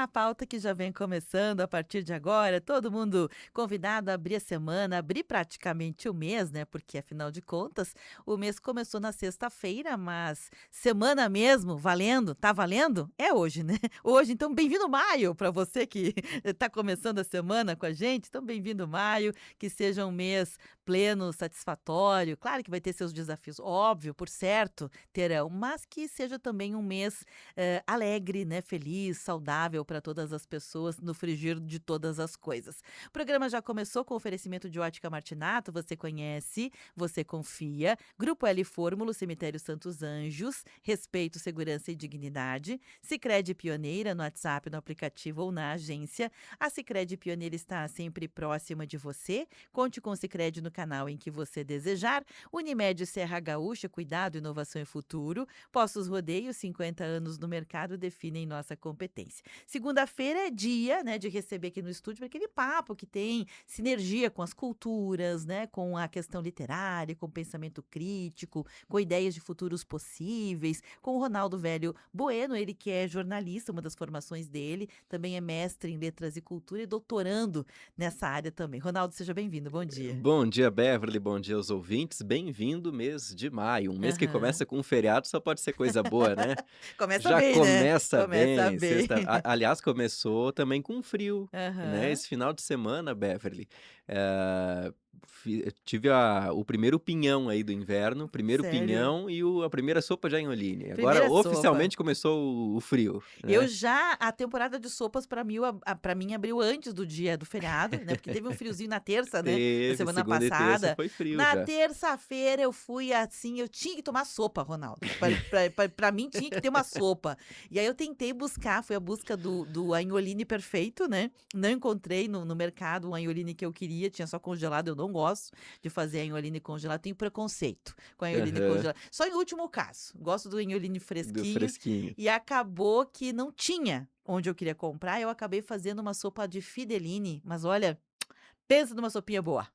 A pauta que já vem começando a partir de agora, todo mundo convidado a abrir a semana, abrir praticamente o mês, né? Porque afinal de contas, o mês começou na sexta-feira, mas semana mesmo, valendo, tá valendo? É hoje, né? Hoje, então bem-vindo maio para você que está começando a semana com a gente. Então bem-vindo maio, que seja um mês pleno, satisfatório. Claro que vai ter seus desafios, óbvio, por certo, terão, mas que seja também um mês alegre, né, feliz, saudável para todas as pessoas no frigir de todas as coisas. O programa já começou com oferecimento de Ótica Martinato, você conhece, você confia. Grupo L Fórmulo, Cemitério Santos Anjos, respeito, segurança e dignidade. Sicredi Pioneira no WhatsApp, no aplicativo ou na agência. A Sicredi Pioneira está sempre próxima de você. Conte com o Sicredi no canal em que você desejar. Unimed Serra Gaúcha, cuidado, inovação e futuro. Postos Rodeio, 50 anos no mercado definem nossa competência. Segunda-feira é dia, né, de receber aqui no estúdio aquele papo que tem sinergia com as culturas, né, com a questão literária, com o pensamento crítico, com ideias de futuros possíveis, com o Ronaldo Velho Bueno, ele que é jornalista, uma das formações dele, também é mestre em letras e cultura e doutorando nessa área também. Ronaldo, seja bem-vindo, bom dia. Bom dia, Beverly. Bom dia aos ouvintes. Bem-vindo mês de maio. Um mês que Aham. começa com um feriado só pode ser coisa boa, né? Começa Já bem, né? começa Começa bem. bem. Aliás, começou também com frio, né? Aham. Esse final de semana, Beverly, eh, tive o primeiro pinhão aí do inverno, o primeiro Sério? pinhão e a primeira sopa de anholine. Agora, Primeira sopa. oficialmente, começou o frio, Eu né? já a temporada de sopas pra mim abriu antes do dia do feriado, né, porque teve um friozinho na terça, né, da Teve, semana segunda e terça passada. foi frio Na já. terça-feira eu fui assim, eu tinha que tomar sopa, Ronaldo. Pra mim tinha que ter uma sopa. E aí eu tentei buscar, fui à busca do anholine perfeito, né, não encontrei no mercado o anholine que eu queria, tinha só congelado, eu não gosto de fazer anholine congelado, tenho preconceito com anholine Aham, congelado. Só em último caso, gosto do anholine do fresquinho, fresquinho. e acabou que não tinha onde eu queria comprar, eu acabei fazendo uma sopa de fideline, mas olha, pensa numa sopinha boa.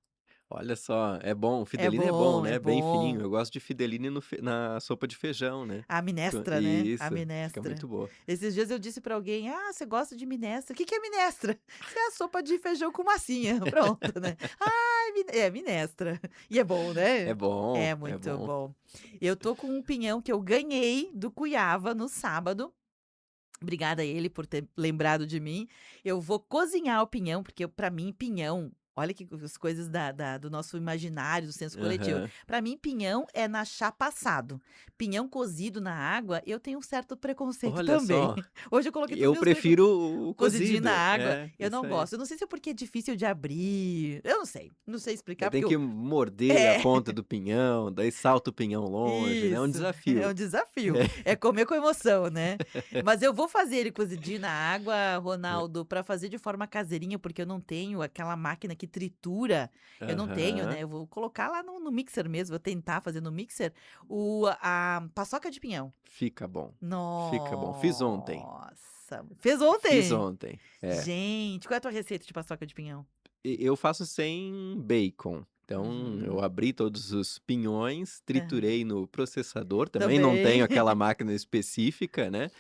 Olha só, é bom, o É fideline é bom, bom, é né, bem fininho. bom. Eu gosto de fideline na sopa de feijão, né. A minestra, né, a Isso, fica minestra. muito boa. Esses dias eu disse pra alguém: "Ah, você gosta de minestra?". "O que que é minestra?". "Isso é a sopa de feijão com massinha". Pronto, né. "Ai, minestra". E é bom, É né. bom, É é muito bom. bom. Eu tô com um pinhão que eu ganhei do Cuiava no sábado. Obrigada a ele por ter lembrado de mim. Eu vou cozinhar o pinhão, porque para mim pinhão, olha que as coisas do nosso imaginário, do senso coletivo. Aham. Para mim pinhão é na chapa assado. Pinhão cozido na água, eu tenho um certo preconceito Olha também. só, Hoje eu coloquei todos os eu meus prefiro o cozidinho na cozido. água, É, eu isso não aí. gosto. Eu não sei se é porque é difícil de abrir, eu não sei explicar Tem porque que eu morder a é. ponta do pinhão, daí salta o pinhão longe, né, é um Isso, é desafio. um desafio. É comer com emoção, né. Mas eu vou fazer ele cozidinho na água, É. Ronaldo, para fazer de forma caseirinha, porque eu não tenho aquela máquina que tritura, eu não tenho, Aham. né, eu vou colocar lá no mixer mesmo, vou tentar fazer no mixer a paçoca de pinhão. Fica bom, fica bom. Nossa, fez Fiz ontem? ontem. É. Gente, qual é a tua receita de paçoca de pinhão? Eu faço sem bacon. Então, eu Uhum, abri todos os pinhões, aham. triturei no processador, também não tenho Também. aquela máquina específica, né,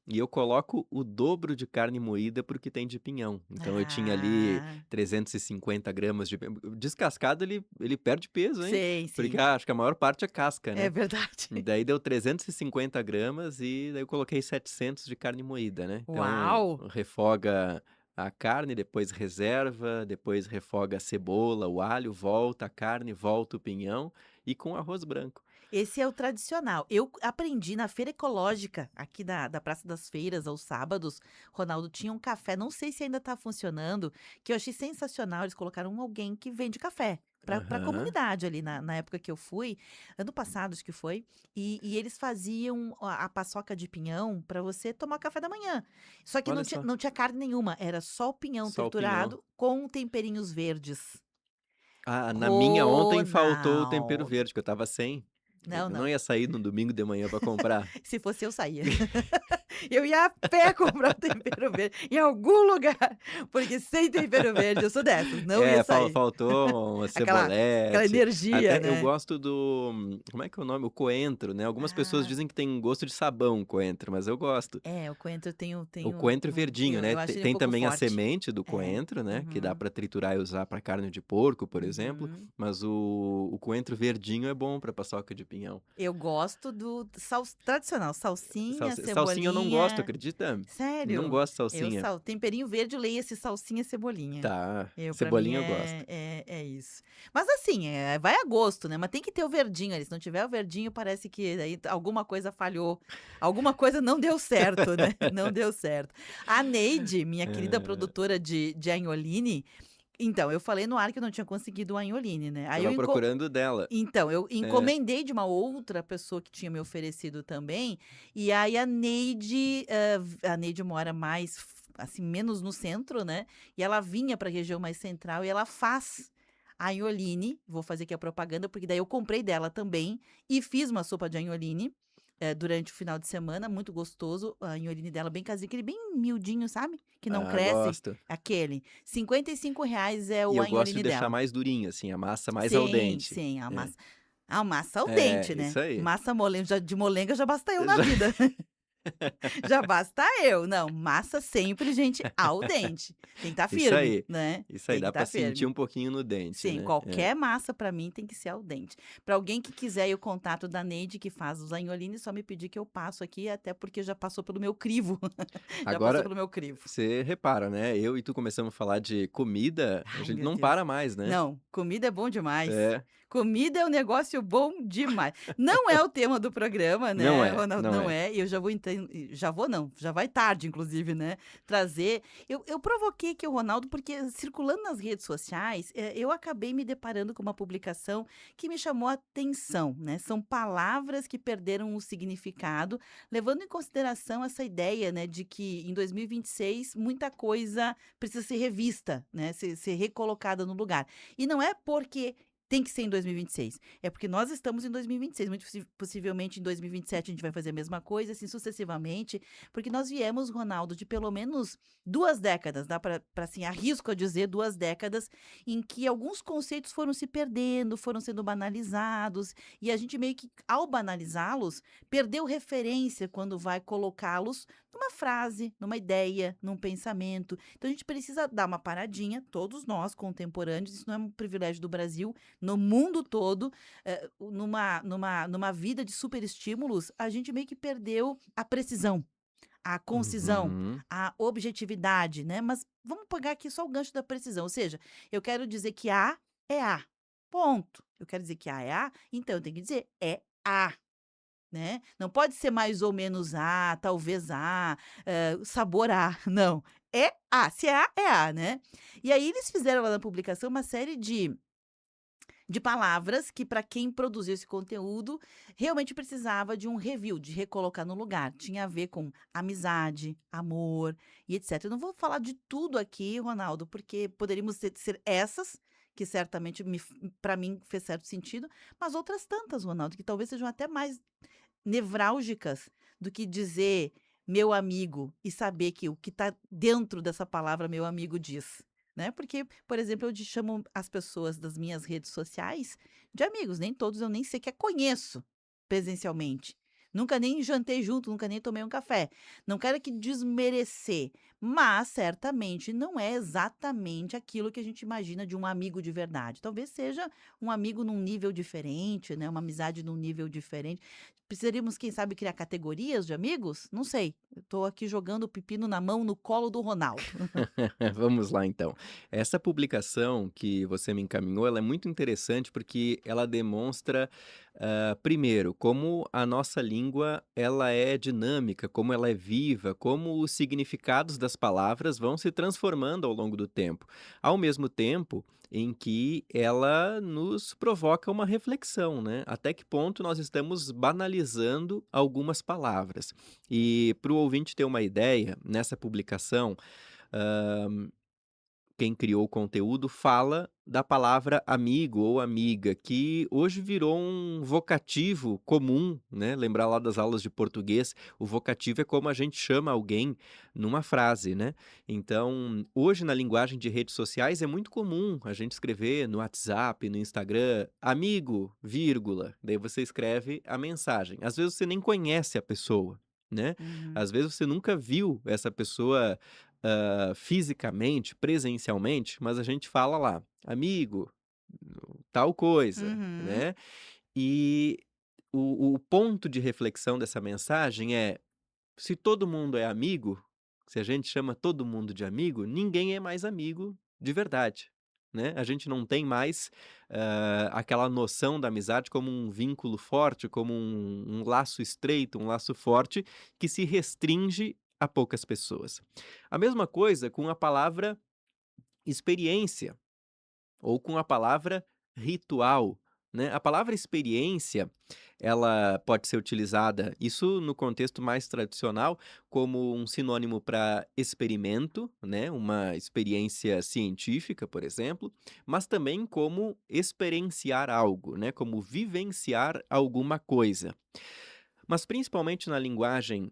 e eu coloco o dobro de carne moída para o que tem de pinhão. Então eu tinha ali Ah, 350 gramas de descascado ele perde peso, hein, sei, porque sim. acho que a maior parte é casca, É né. verdade. Daí deu 350 gramas e daí eu coloquei 700 de carne moída, né. Então, Uau! refoga a carne, depois reserva, depois refoga a cebola, o alho, volta a carne, volta o pinhão e com arroz branco. Esse é o tradicional. Eu aprendi na feira ecológica aqui da Praça das Feiras, aos sábados, Ronaldo, tinha um café, não sei se ainda está funcionando, que eu achei sensacional, eles colocaram alguém que vende café, para a Aham. comunidade ali na época que eu fui, ano passado acho que foi, e eles faziam a paçoca de pinhão para você tomar café da manhã. Só que Olha só, não tinha carne nenhuma, era só o pinhão só o pinhão. triturado com temperinhos verdes. Ah, na minha ontem faltou o tempero Ronaldo. verde, que eu estava sem. Não, Eu não não. ia sair no domingo de manhã para comprar. Se fosse eu, saía. Eu ia a pé comprar o tempero verde em algum lugar, porque sem tempero verde eu sou dessas, não ia É, sair. faltou uma Aquela cebolete, energia, até eu né. gosto do como é que é o nome? O coentro, né, algumas pessoas Ah, dizem que tem gosto de sabão coentro, mas eu gosto. é, o coentro O tem coentro verdinho, né, eu te acho ele um tem pouco também a forte. semente do É. coentro, né, que dá Uhum, pra triturar e usar pra carne de porco, por exemplo, uhum. mas o coentro verdinho é bom pra paçoca de pinhão. Eu gosto do tradicional, salsinha, Salsinha eu não gosto, cebolinha. acredita? Não Sério? gosto de Eu salsinha. temperinho verde, leia-se salsinha, cebolinha. Tá, Eu Pra mim cebolinha eu gosto. é isso. Mas assim, vai a gosto, né, mas tem que ter o verdinho ali, se não tiver o verdinho parece que aí alguma coisa falhou, alguma coisa não deu certo, né, não deu certo. A Neide, minha querida Eh, produtora de agnoline, então, eu falei no ar que eu não tinha conseguido o agnoline, né, aí eu estava procurando dela. então, eu É. encomendei de uma outra pessoa que tinha me oferecido também, e aí a Neide mora mais assim, menos no centro, né, e ela vinha para a região mais central e ela faz a anholine, vou fazer aqui a propaganda, porque daí eu comprei dela também e fiz uma sopa de anholine, durante o final de semana, muito gostoso, a anholine dela bem caseira, aquele bem miudinho, sabe, que não Ah, cresce, gosto. aquele. R$ 55 é E o eu gosto de anholine deixar dela. mais durinho, assim, a massa mais al Sim, dente. sim, a É. massa a massa ao É, dente, né. isso aí. Massa molenga de molenga já basta eu na Já vida, já basta eu. Não, massa sempre, gente, al dente. Tem que estar isso firme, aí. né, Isso aí, tem que dá pra estar sentir firme. um pouquinho no dente, Sim, né. É. qualquer massa pra mim tem que ser al dente. Pra alguém que quiser aí o contato da Neide que faz os anholines, só me pedir que eu passo aqui, até porque já passou pelo meu crivo, já passou Agora, pelo meu crivo. você repara, né, eu e tu começamos a falar de comida, a Ai, gente meu não Deus. para mais, né. Não, comida é bom demais. É. Comida é um negócio bom demais. Não é o tema do programa, Não né, é, Ronaldo, não não é. é, e eu já vou já vou não, já vai tarde inclusive, né, trazer eu provoquei aqui o Ronaldo, porque circulando nas redes sociais, eu acabei me deparando com uma publicação que me chamou a atenção, né, são palavras que perderam o significado, levando em consideração essa ideia, né, de que em 2026 muita coisa precisa ser revista, né, ser recolocada no lugar. E não é porque tem que ser em 2026, é porque nós estamos em 2026, muito possivelmente em 2027 a gente vai fazer a mesma coisa, assim sucessivamente, porque nós viemos, Ronaldo, de pelo menos 2 décadas, dá para assim, arrisco a dizer 2 décadas, em que alguns conceitos foram se perdendo, foram sendo banalizados, e a gente meio que, ao banalizá-los, perdeu referência quando vai colocá-los numa frase, numa ideia, num pensamento. Então a gente precisa dar uma paradinha, todos nós contemporâneos, isso não é um privilégio do Brasil, no mundo todo, numa vida de superestímulos, a gente meio que perdeu a precisão, a concisão, Uhum. a objetividade, né. Mas vamos pegar aqui só o gancho da precisão, ou seja, eu quero dizer que A é A, ponto. Eu quero dizer que A é A, então eu tenho que dizer é A. Né, não pode ser mais ou menos A, talvez A, sabor A, não, é A, se é A, né. E aí eles fizeram lá na publicação uma série de palavras que para quem produziu esse conteúdo, realmente precisava de um review, de recolocar no lugar, tinha a ver com amizade, amor e etcétera. Eu não vou falar de tudo aqui, Ronaldo, porque poderíamos ser essas, que certamente para mim fez certo sentido, mas outras tantas, Ronaldo, que talvez sejam até mais nevrálgicas do que dizer "meu amigo" e saber que o que está dentro dessa palavra "meu amigo" diz, né. Porque, por exemplo, eu chamo as pessoas das minhas redes sociais de amigos, nem todos eu nem sequer conheço presencialmente. Nunca nem jantei junto, nunca nem tomei um café. Não quero aqui desmerecer, mas certamente não é exatamente aquilo que a gente imagina de um amigo de verdade. Talvez seja um amigo num nível diferente, né, uma amizade num nível diferente. Precisaríamos, quem sabe, criar categorias de amigos? Não sei, eu tô aqui jogando o pepino na mão, no colo do Ronaldo. Vamos lá então. Essa publicação que você me encaminhou, ela é muito interessante porque ela demonstra, primeiro, como a nossa língua ela é dinâmica, como ela é viva, como os significados das palavras vão se transformando ao longo do tempo. Ao mesmo tempo em que ela nos provoca uma reflexão, né? Até que ponto nós estamos banalizando algumas palavras. E para o ouvinte ter uma ideia, nessa publicação, quem criou o conteúdo fala da palavra amigo ou amiga, que hoje virou um vocativo comum, né, lembrar lá das aulas de português, o vocativo é como a gente chama alguém numa frase, né. Então, hoje na linguagem de redes sociais é muito comum a gente escrever no WhatsApp, no Instagram: "Amigo, vírgula", daí você escreve a mensagem. Às vezes você nem conhece a pessoa, né, Uhum. às vezes você nunca viu essa pessoa fisicamente, presencialmente, mas a gente fala lá: "Amigo, tal coisa", Uhum. né. E o ponto de reflexão dessa mensagem é: se todo mundo é amigo, se a gente chama todo mundo de amigo, ninguém é mais amigo de verdade, né. A gente não tem mais, aquela noção da amizade como um vínculo forte, como um laço estreito, um laço forte, que se restringe a poucas pessoas. A mesma coisa com a palavra experiência. Ou com a palavra ritual, né. A palavra experiência, ela pode ser utilizada, isso no contexto mais tradicional, como um sinônimo para experimento, né, uma experiência científica, por exemplo, mas também como experienciar algo, né, como vivenciar alguma coisa. Mas principalmente na linguagem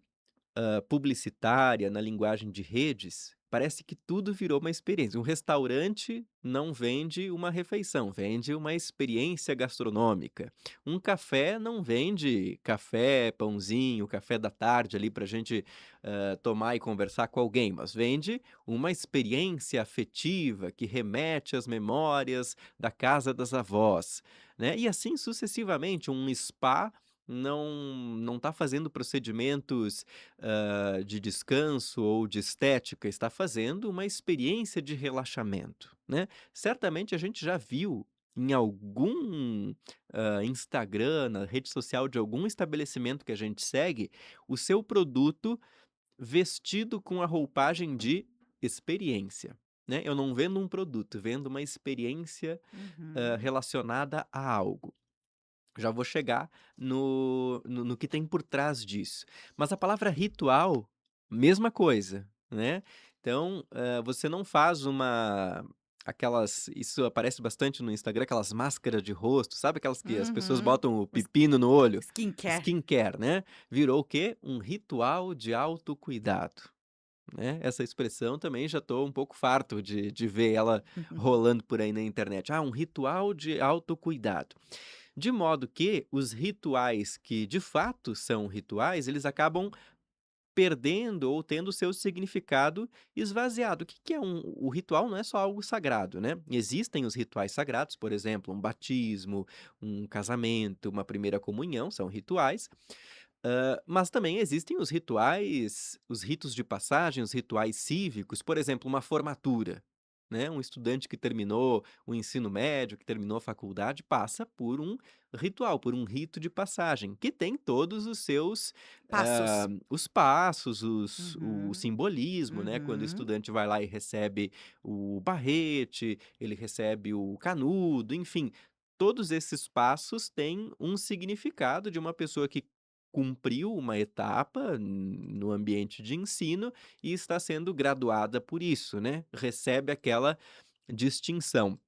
publicitária, na linguagem de redes, parece que tudo virou uma experiência. Um restaurante não vende uma refeição, vende uma experiência gastronômica. Um café não vende café, pãozinho, café da tarde ali para a gente, tomar e conversar com alguém, mas vende uma experiência afetiva que remete às memórias da casa das avós, né. E assim sucessivamente, um spa não está fazendo procedimentos de descanso ou de estética, está fazendo uma experiência de relaxamento, né. Certamente a gente já viu em algum, Instagram, na rede social de algum estabelecimento que a gente segue, o seu produto vestido com a roupagem de experiência, né. Eu não vendo um produto, vendo uma experiência, Uhum. relacionada a algo. Já vou chegar no que tem por trás disso. Mas a palavra ritual, mesma coisa, né. Então, você não faz isso aparece bastante no Instagram, aquelas máscaras de rosto, sabe aquelas que as pessoas Uhum. botam o O s pepino no olho? skincare. Skincare, né. Virou o quê? Um ritual de autocuidado, né. Essa expressão também já estou um pouco farto de ver ela rolando por aí na internet. "Ah, um ritual de autocuidado". De modo que os rituais que de fato são rituais, eles acabam perdendo ou tendo seu significado esvaziado. O que que é o ritual não é só algo sagrado, né. Existem os rituais sagrados, por exemplo, um batismo, um casamento, uma primeira comunhão, são rituais, mas também existem os ritos de passagem, os rituais cívicos, por exemplo, uma formatura, né, um estudante que terminou o ensino médio, que terminou a faculdade, passa por um ritual, por um rito de passagem, que tem todos os seus, Passos. os passos, o Uhum. simbolismo, né, quando o Uhum. estudante vai lá e recebe o barrete, ele recebe o canudo, enfim, todos esses passos têm um significado de uma pessoa que cumpriu uma etapa no ambiente de ensino e está sendo graduada por isso, né, recebe aquela distinção.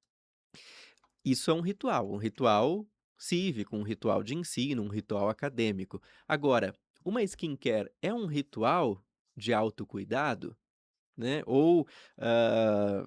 Isso é um ritual cívico, um ritual de ensino, um ritual acadêmico. Agora, uma skincare é um ritual de autocuidado, né, ou, hã,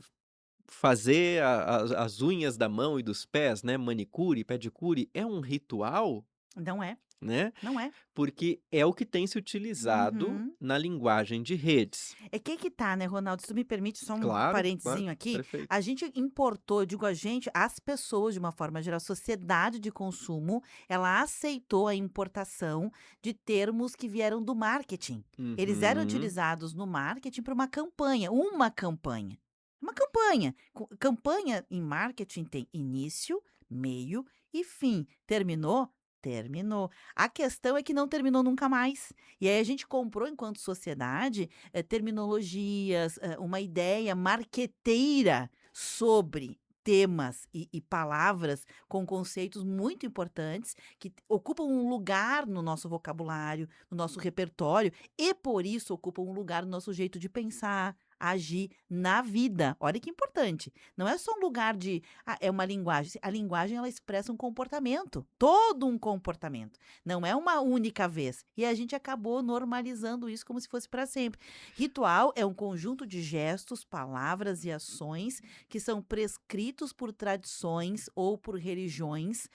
fazer a as unhas da mão e dos pés, né, manicure, pedicure, é um ritual, Não é, né? não é. Porque é o que tem se utilizado Uhum. na linguagem de redes. É que aí que tá, né, Ronaldo, se tu me permite só um Claro, claro, parentezinho aqui, perfeito. a gente importou, eu digo a gente, as pessoas de uma forma geral, a sociedade de consumo, ela aceitou a importação de termos que vieram do marketing. Eles eram Uhum, utilizados no marketing para uma campanha, uma campanha. Uma campanha. Campanha em marketing tem início, meio e fim. Terminou? Terminou. A questão é que não terminou nunca mais. E aí a gente comprou enquanto sociedade terminologias, uma ideia marqueteira sobre temas e palavras com conceitos muito importantes que ocupam um lugar no nosso vocabulário, no nosso repertório e por isso ocupam um lugar no nosso jeito de pensar, agir na vida. Olha que importante. Não é só um lugar de, é uma linguagem. A linguagem ela expressa um comportamento, todo um comportamento. Não é uma única vez. E a gente acabou normalizando isso como se fosse para sempre. Ritual é um conjunto de gestos, palavras e ações que são prescritos por tradições ou por religiões,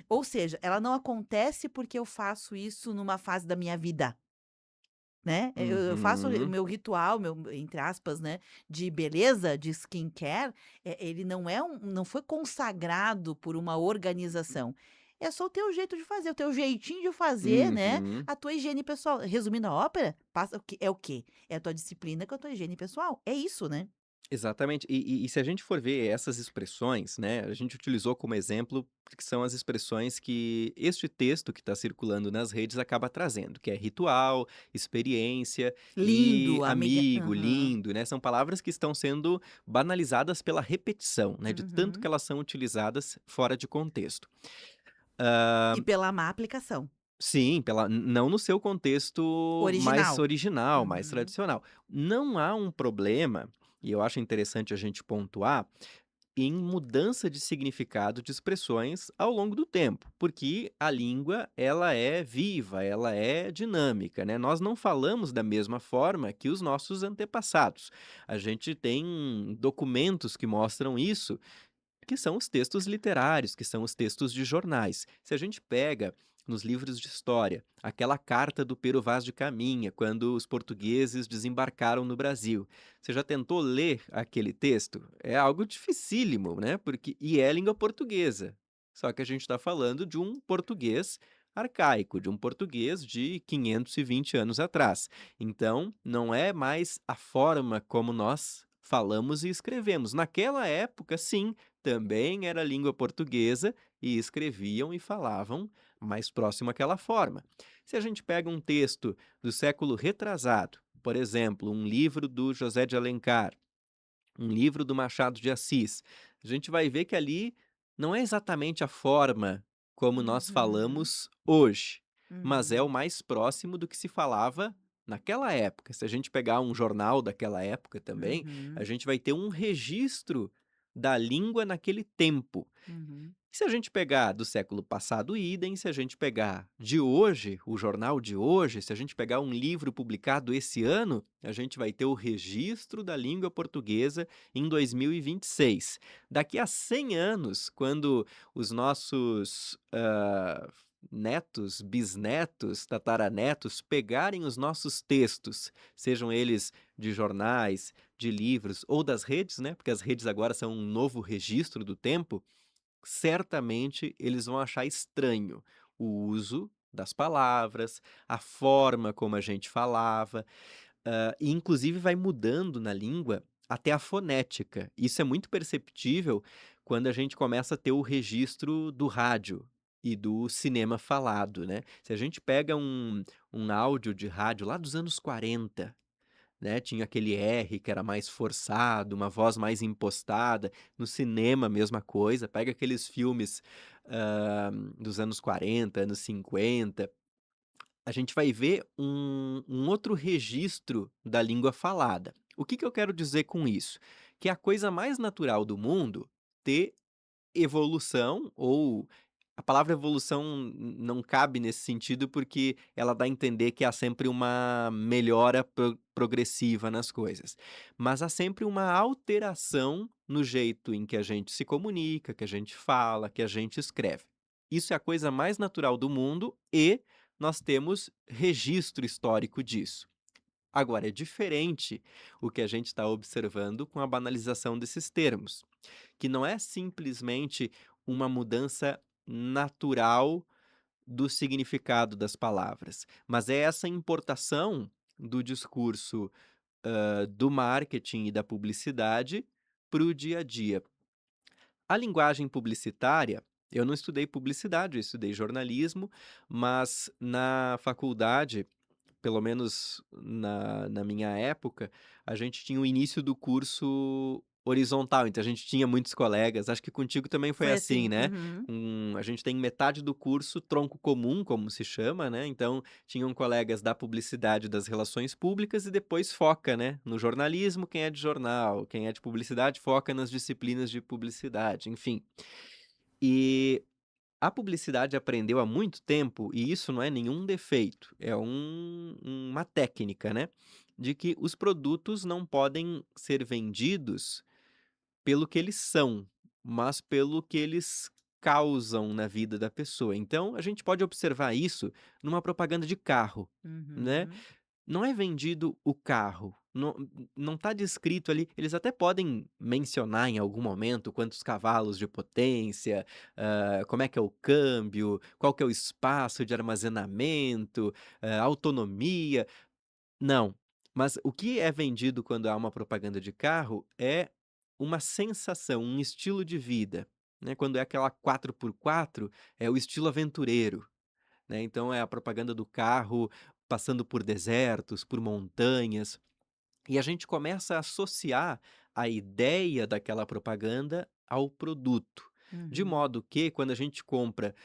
ou seja, ela não acontece porque eu faço isso numa fase da minha vida, né. Eu faço o Uhum. meu ritual, meu entre aspas, né, de beleza, de skincare, ele não foi consagrado por uma organização. É só o teu jeito de fazer, o teu jeitinho de fazer, né, Uhum. a tua higiene pessoal. Resumindo a ópera, passa o que é o quê? É a tua disciplina com a tua higiene pessoal. É isso, né. Exatamente. E se a gente for ver essas expressões, né, a gente utilizou como exemplo, que são as expressões que este texto que está circulando nas redes acaba trazendo, que é ritual, experiência e Lindo, amiga. amigo, Aham. lindo, né, são palavras que estão sendo banalizadas pela repetição, né, de tanto que Uhum. elas são utilizadas fora de contexto. E pela má aplicação. Sim, não no seu contexto mais Original. original, mais Uhum. tradicional. Não há um problema, e eu acho interessante a gente pontuar, em mudança de significado de expressões ao longo do tempo, porque a língua ela é viva, ela é dinâmica, né? Nós não falamos da mesma forma que os nossos antepassados. A gente tem documentos que mostram isso, que são os textos literários, que são os textos de jornais. Se a gente pega nos livros de história, aquela carta do Pero Vaz de Caminha, quando os portugueses desembarcaram no Brasil. Você já tentou ler aquele texto? É algo dificílimo, né? E é língua portuguesa. Só que a gente está falando de um português arcaico, de um português de 520 anos atrás. Então, não é mais a forma como nós falamos e escrevemos. Naquela época, sim, também era língua portuguesa e escreviam e falavam mais próximo àquela forma. Se a gente pega um texto do século retrasado, por exemplo, um livro do José de Alencar, um livro do Machado de Assis, a gente vai ver que ali não é exatamente a forma como nós Uhum. falamos hoje, mas é o Uhum. mais próximo do que se falava naquela época. Se a gente pegar um jornal daquela época também, a Uhum. gente vai ter um registro da língua naquele tempo. Uhum. Se a gente pegar do século passado, idem. Se a gente pegar de hoje, o jornal de hoje, se a gente pegar um livro publicado esse ano, a gente vai ter o registro da língua portuguesa em 2026. Daqui a 100 anos, quando os nossos netos, bisnetos, tataranetos pegarem os nossos textos, sejam eles de jornais, de livros ou das redes, né? Porque as redes agora são um novo registro do tempo. Certamente eles vão achar estranho o uso das palavras, a forma como a gente falava, e inclusive vai mudando na língua até a fonética. Isso é muito perceptível quando a gente começa a ter o registro do rádio e do cinema falado, né. Se a gente pega um áudio de rádio lá dos anos 40, né, tinha aquele R que era mais forçado, uma voz mais impostada. No cinema, a mesma coisa. Pega aqueles filmes, dos anos 40, anos 50, a gente vai ver um outro registro da língua falada. O que que eu quero dizer com isso? Que é a coisa mais natural do mundo ter evolução, ou a palavra evolução não cabe nesse sentido, porque ela dá a entender que há sempre uma melhora progressiva nas coisas. Mas há sempre uma alteração no jeito em que a gente se comunica, que a gente fala, que a gente escreve. Isso é a coisa mais natural do mundo e nós temos registro histórico disso. Agora, é diferente o que a gente está observando com a banalização desses termos, que não é simplesmente uma mudança natural do significado das palavras, mas é essa importação do discurso, do marketing e da publicidade para o dia a dia. A linguagem publicitária, eu não estudei publicidade, eu estudei jornalismo, mas na faculdade, pelo menos na minha época, a gente tinha o início do curso horizontal, então a gente tinha muitos colegas, acho que contigo também foi Foi assim, assim? né, Uhum. a gente tem metade do curso tronco comum, como se chama, né, então tinham colegas da publicidade e das relações públicas e depois foca, né, no jornalismo, quem é de jornal, quem é de publicidade foca nas disciplinas de publicidade, enfim. E a publicidade aprendeu há muito tempo, e isso não é nenhum defeito, é uma técnica, né, de que os produtos não podem ser vendidos pelo que eles são, mas pelo que eles causam na vida da pessoa. Então, a gente pode observar isso numa propaganda de carro, né. Uhum. Não é vendido o carro, não está descrito ali, eles até podem mencionar em algum momento quantos cavalos de potência, como é que é o câmbio, qual que é o espaço de armazenamento, autonomia. Não, mas o que é vendido quando há uma propaganda de carro é uma sensação, um estilo de vida, né, quando é aquela 4x4 é o estilo aventureiro, né, então é a propaganda do carro passando por desertos, por montanhas, e a gente começa a associar a ideia daquela propaganda ao produto. De Uhum. modo que quando a gente compra,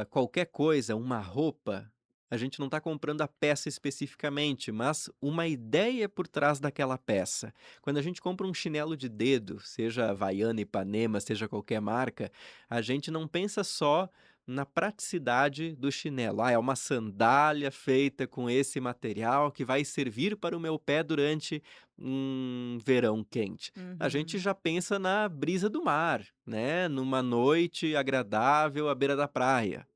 qualquer coisa, uma roupa, a gente não está comprando a peça especificamente, mas uma ideia por trás daquela peça. Quando a gente compra um chinelo de dedo, seja Havaiana, Ipanema, seja qualquer marca, a gente não pensa só na praticidade do chinelo. "Ah, é uma sandália feita com esse material que vai servir para o meu pé durante um verão quente". A gente Uhum. já pensa na brisa do mar, né, numa noite agradável à beira da praia.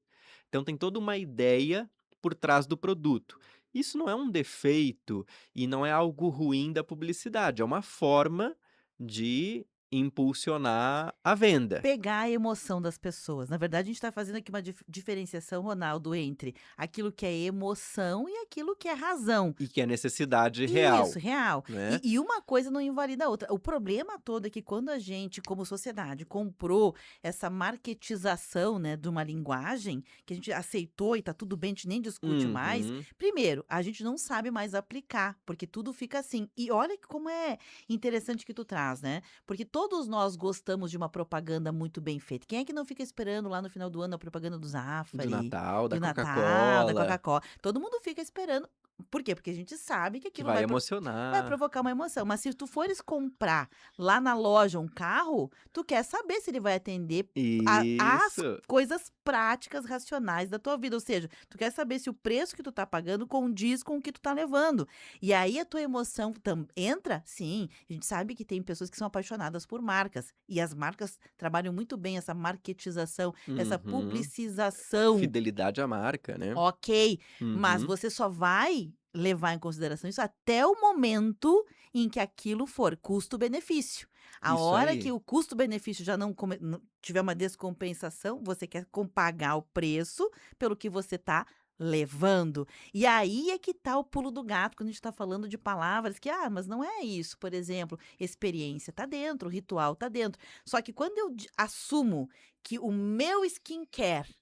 Então tem toda uma ideia por trás do produto. Isso não é um defeito e não é algo ruim da publicidade, é uma forma de impulsionar a venda. Pegar a emoção das pessoas. Na verdade, a gente está fazendo aqui uma diferenciação, Ronaldo, entre aquilo que é emoção e aquilo que é razão. E que é necessidade Isso, real, real. né. E uma coisa não invalida a outra. O problema todo é que quando a gente, como sociedade, comprou essa marketização, né, de uma linguagem, que a gente aceitou e tá tudo bem, a gente nem discute mais. Uhum. Primeiro, a gente não sabe mais aplicar, porque tudo fica assim. E olha que como é interessante que tu traz, né? Porque todos nós gostamos de uma propaganda muito bem feita. Quem é que não fica esperando lá no final do ano a propaganda do Do Zafari, Natal, da do Natal, da Coca-Cola, Coca-Cola? Todo mundo fica esperando. Por quê? Porque a gente sabe que que aquilo vai vai emocionar. provocar uma emoção, mas se tu fores comprar lá na loja um carro, tu quer saber se ele vai atender a às Isso. coisas práticas, racionais da tua vida, ou seja, tu quer saber se o preço que tu tá pagando condiz com o que tu tá levando. E aí a tua emoção entra? Sim, a gente sabe que tem pessoas que são apaixonadas por marcas, e as marcas trabalham muito bem essa marketização, essa Uhum. publicização. Fidelidade à marca, né. Ok, mas Uhum. você só vai levar em consideração isso até o momento em que aquilo for custo-benefício. A Isso hora que aí. o custo-benefício já não tiver uma descompensação, você quer pagar o preço pelo que você está levando. E aí é que tá o pulo do gato, quando a gente está falando de palavras que, mas não é isso. Por exemplo, experiência tá dentro, ritual tá dentro. Só que quando eu assumo que o meu skincare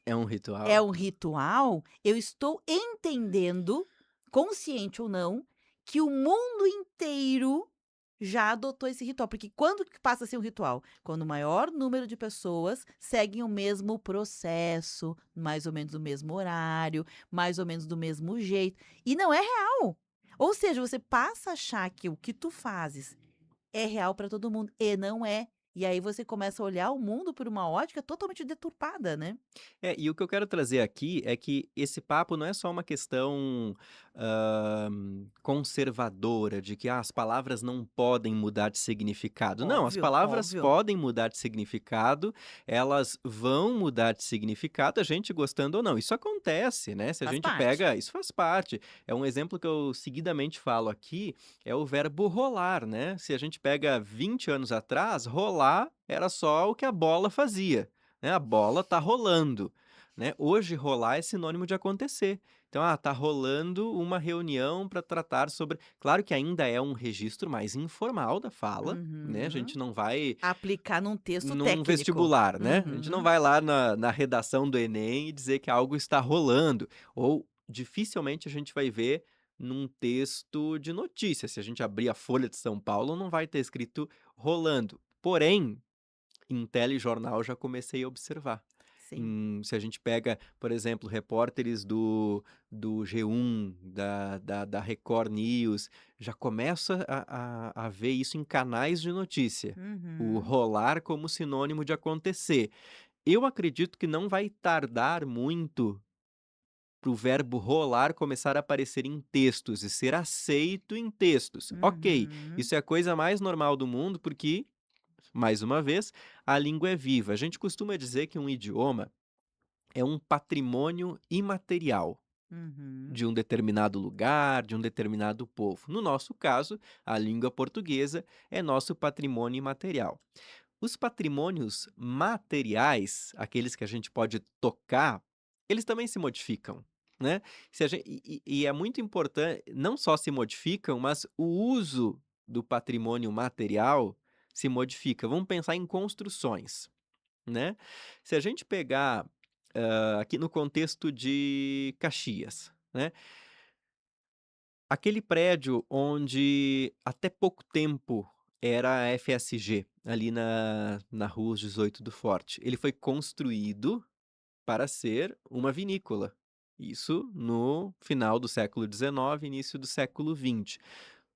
É um é ritual. um ritual, eu estou entendendo, consciente ou não, que o mundo inteiro já adotou esse ritual, porque quando que passa a ser um ritual? Quando o maior número de pessoas seguem o mesmo processo, mais ou menos o mesmo horário, mais ou menos do mesmo jeito, e não é real. Ou seja, você passa a achar que o que tu fazes é real para todo mundo, e não é. E aí você começa a olhar o mundo por uma ótica totalmente deturpada, né. É, e o que eu quero trazer aqui é que esse papo não é só uma questão, conservadora de que, as palavras não podem mudar de significado. Não, as Óbvio, palavras óbvio. podem mudar de significado, elas vão mudar de significado, a gente gostando ou não. Isso acontece, né, se a Faz gente parte. pega isso faz parte. É um exemplo que eu seguidamente falo aqui, é o verbo rolar, né. Se a gente pega 20 anos atrás, rolar era só o que a bola fazia, né, a bola tá rolando, né. Hoje rolar é sinônimo de acontecer. Então, tá rolando uma reunião para tratar sobre, claro que ainda é um registro mais informal da fala, né, a Uhum. gente não vai Aplicar num texto num técnico. vestibular, né, a gente não Uhum. vai lá na redação do Enem e dizer que algo está rolando, ou dificilmente a gente vai ver num texto de notícia. Se a gente abrir a Folha de São Paulo, não vai ter escrito rolando. Porém, em telejornal já comecei a observar. Sim. Se a gente pega, por exemplo, repórteres do G1, da Record News, já começa a ver isso em canais de notícia. O Uhum. rolar como sinônimo de acontecer. Eu acredito que não vai tardar muito para o verbo rolar começar a aparecer em textos e ser aceito em textos. Ok, Uhum. isso é a coisa mais normal do mundo porque, mais uma vez, a língua é viva. A gente costuma dizer que um idioma é um patrimônio imaterial Uhum. de um determinado lugar, de um determinado povo. No nosso caso, a língua portuguesa é nosso patrimônio imaterial. Os patrimônios materiais, aqueles que a gente pode tocar, eles também se modificam, né? Se a gen e é muito importante, não só se modificam, mas o uso do patrimônio material se modifica. Vamos pensar em construções, né? Se a gente pegar, aqui no contexto de Caxias, né, aquele prédio onde até pouco tempo era a FSG, ali na Rua 18 do Forte, ele foi construído para ser uma vinícola. Isso no final do século XIX, início do século XX.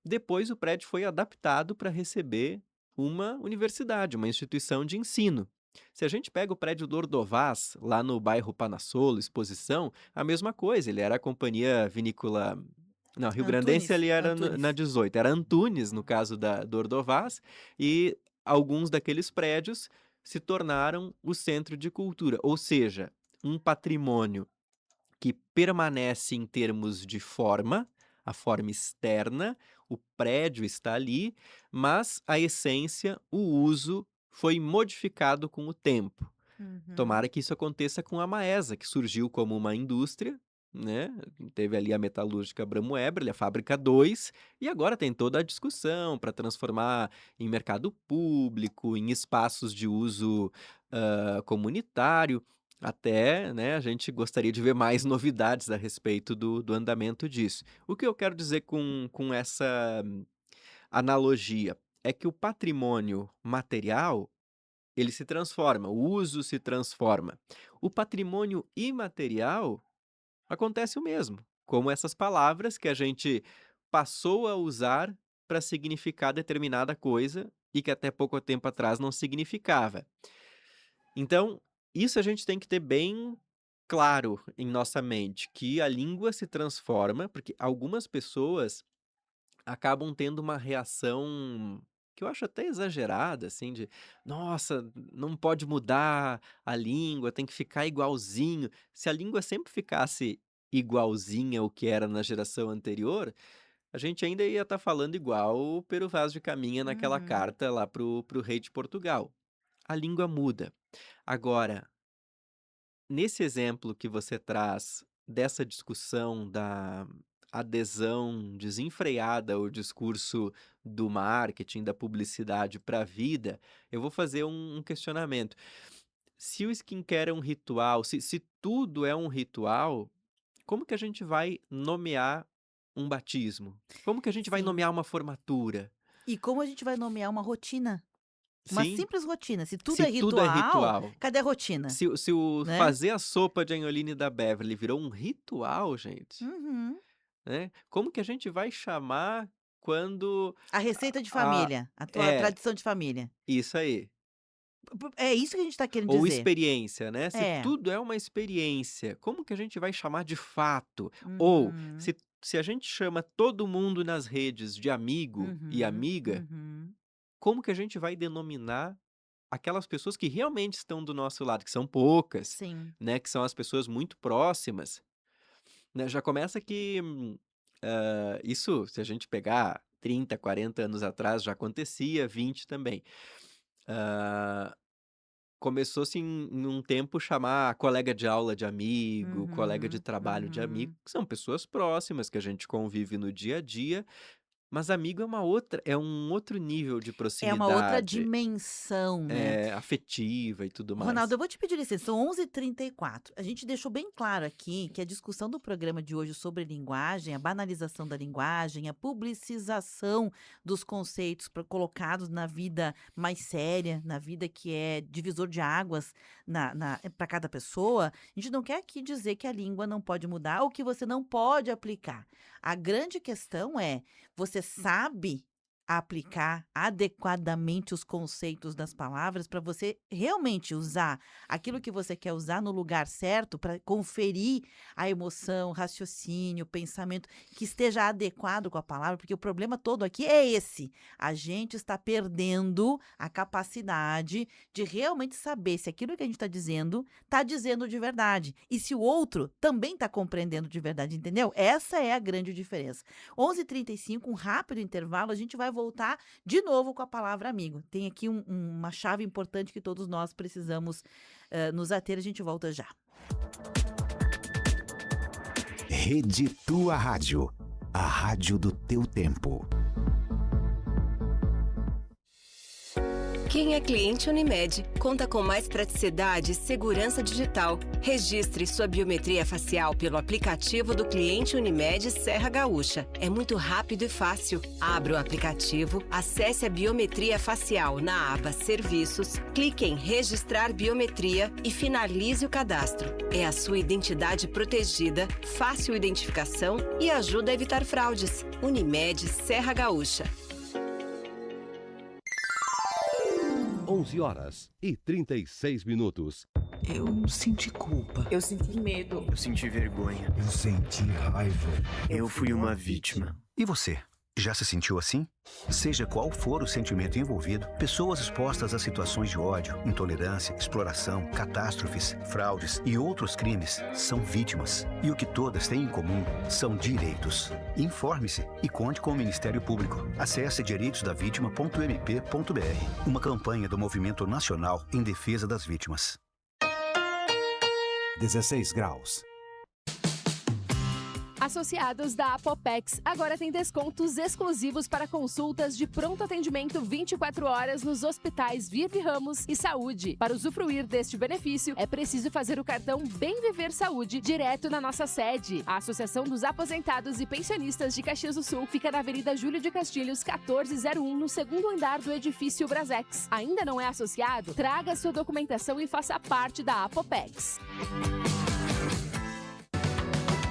Depois o prédio foi adaptado para receber uma universidade, uma instituição de ensino. Se a gente pega o prédio do Ordovás, lá no bairro Panassolo, Exposição, a mesma coisa, ele era a companhia vinícola, não, rio-grandense Antunes, ali era na Antunes. 18, era Antunes, no caso do Ordovás, e alguns daqueles prédios se tornaram o centro de cultura, ou seja, um patrimônio que permanece em termos de forma, a forma externa, o prédio está ali, mas a essência, o uso foi modificado com o tempo. Uhum. Tomara que isso aconteça com a Maesa, que surgiu como uma indústria, né, teve ali a metalúrgica Bramo Eberle, a fábrica 2, e agora tem toda a discussão para transformar em mercado público, em espaços de uso, comunitário, até, né, a gente gostaria de ver mais novidades a respeito do andamento disso. O que eu quero dizer com essa analogia, é que o patrimônio material ele se transforma, o uso se transforma. O patrimônio imaterial acontece o mesmo, como essas palavras que a gente passou a usar para significar determinada coisa e que até pouco tempo atrás não significava. Então, isso a gente tem que ter bem claro em nossa mente, que a língua se transforma, porque algumas pessoas acabam tendo uma reação que eu acho até exagerada, assim, de: "Nossa, não pode mudar a língua, tem que ficar igualzinho". Se a língua sempre ficasse igualzinha ao que era na geração anterior, a gente ainda ia estar falando igual o Pero Vaz de Caminha naquela Uhum. carta lá para o rei de Portugal. A língua muda. Agora, nesse exemplo que você traz dessa discussão da adesão desenfreada ao discurso do marketing, da publicidade para a vida, eu vou fazer um questionamento. Se o skincare é um ritual, se tudo é um ritual, como que a gente vai nomear um batismo? Como que a gente vai Sim. nomear uma formatura? E como a gente vai nomear uma rotina? Uma Sim, simples rotina. Se tudo se é tudo é ritual, ritual. cadê a rotina, Se o né? fazer a sopa de Anholine da Beverly virou um ritual, gente, Uhum. né, como que a gente vai chamar quando A receita de a família, a tua é, tradição de família. isso aí. É isso que a gente tá querendo Ou dizer. experiência, né, se É. tudo é uma experiência, como que a gente vai chamar de fato? Ou Uhum. se a gente chama todo mundo nas redes de amigo e Uhum. amiga, Uhum. como que a gente vai denominar aquelas pessoas que realmente estão do nosso lado, que são poucas, Sim. né, que são as pessoas muito próximas? Né, já começa que, isso se a gente pegar 30, 40 anos atrás já acontecia, 20 também. Hã, começou-se em um tempo chamar colega de aula de amigo, colega de Uhum. trabalho de amigo, Uhum. que são pessoas próximas que a gente convive no dia a dia, Mas amigo é um outro nível de É uma outra proximidade, dimensão, né. afetiva e tudo Ronaldo, mais. eu vou te pedir licença, são 11h34. A gente deixou bem claro aqui que a discussão do programa de hoje sobre linguagem, a banalização da linguagem, a publicização dos conceitos colocados na vida mais séria, na vida que é divisor de águas para cada pessoa, a gente não quer aqui dizer que a língua não pode mudar ou que você não pode aplicar. A grande questão é, você sabe aplicar adequadamente os conceitos das palavras para você realmente usar aquilo que você quer usar no lugar certo para conferir a emoção, raciocínio, pensamento que esteja adequado com a palavra, porque o problema todo aqui é esse. A gente está perdendo a capacidade de realmente saber se aquilo que a gente está dizendo de verdade e se o outro também está compreendendo de verdade, entendeu? Essa é a grande diferença. 11h35, um rápido intervalo, a gente vai voltar de novo com a palavra amigo. Tem aqui uma chave importante que todos nós precisamos nos ater, a gente volta já. Rede Tua Rádio, a rádio do teu tempo. Quem é cliente Unimed conta com mais praticidade e segurança digital. Registre sua biometria facial pelo aplicativo do cliente Unimed Serra Gaúcha. É muito rápido e fácil. Abra o aplicativo, acesse a biometria facial na aba Serviços, clique em Registrar Biometria e finalize o cadastro. É a sua identidade protegida, fácil identificação e ajuda a evitar fraudes. Unimed Serra Gaúcha. 11h36. Eu senti culpa. Eu senti medo. Eu senti vergonha. Eu senti raiva. Eu fui uma vítima. E você? Já se sentiu assim? Seja qual for o sentimento envolvido, pessoas expostas a situações de ódio, intolerância, exploração, catástrofes, fraudes e outros crimes são vítimas. E o que todas têm em comum são direitos. Informe-se e conte com o Ministério Público. Acesse direitosdavitima.mp.br. Uma campanha do Movimento Nacional em Defesa das Vítimas. 16 graus. Associados da Apopex agora têm descontos exclusivos para consultas de pronto atendimento 24 horas nos hospitais Vive Ramos e Saúde. Para usufruir deste benefício, é preciso fazer o cartão Bem Viver Saúde direto na nossa sede. A Associação dos Aposentados e Pensionistas de Caxias do Sul fica na Avenida Júlio de Castilhos, 1401, no segundo andar do edifício Brasex. Ainda não é associado? Traga sua documentação e faça parte da Apopex.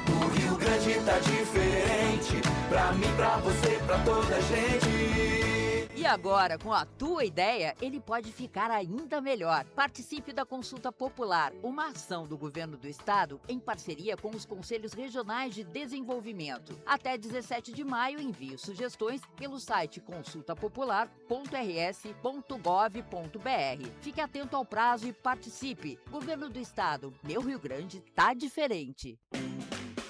O Rio Grande tá diferente, pra mim, pra você, pra toda a gente. E agora, com a tua ideia, ele pode ficar ainda melhor. Participe da Consulta Popular, uma ação do Governo do Estado em parceria com os Conselhos Regionais de Desenvolvimento. Até 17 de maio, envie sugestões pelo site consultapopular.rs.gov.br. Fique atento ao prazo e participe. Governo do Estado, meu Rio Grande tá diferente.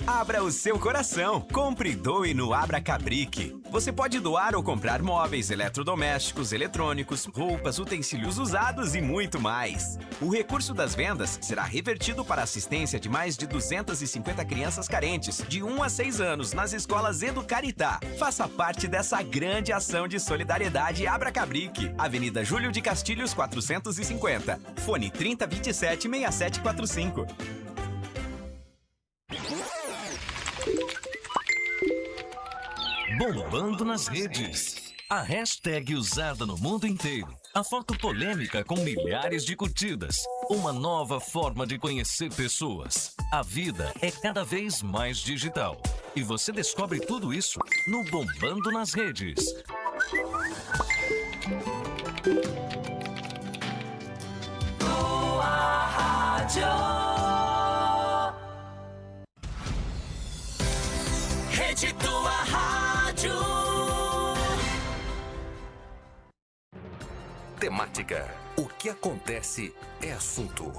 Abra o seu coração. Compre e doe no Abra Cabric. Você pode doar ou comprar móveis, eletrodomésticos, eletrônicos, roupas, utensílios usados e muito mais. O recurso das vendas será revertido para a assistência de mais de 250 crianças carentes, de 1 a 6 anos, nas escolas Educaritá. Faça parte dessa grande ação de solidariedade Abra Cabric. Avenida Júlio de Castilhos, 450. Fone 3027-6745. Bombando nas redes. A hashtag usada no mundo inteiro. A foto polêmica com milhares de curtidas. Uma nova forma de conhecer pessoas. A vida é cada vez mais digital. E você descobre tudo isso no Bombando nas Redes. Tua Rádio. Rede Tua Rádio. Temática. O que acontece é assunto.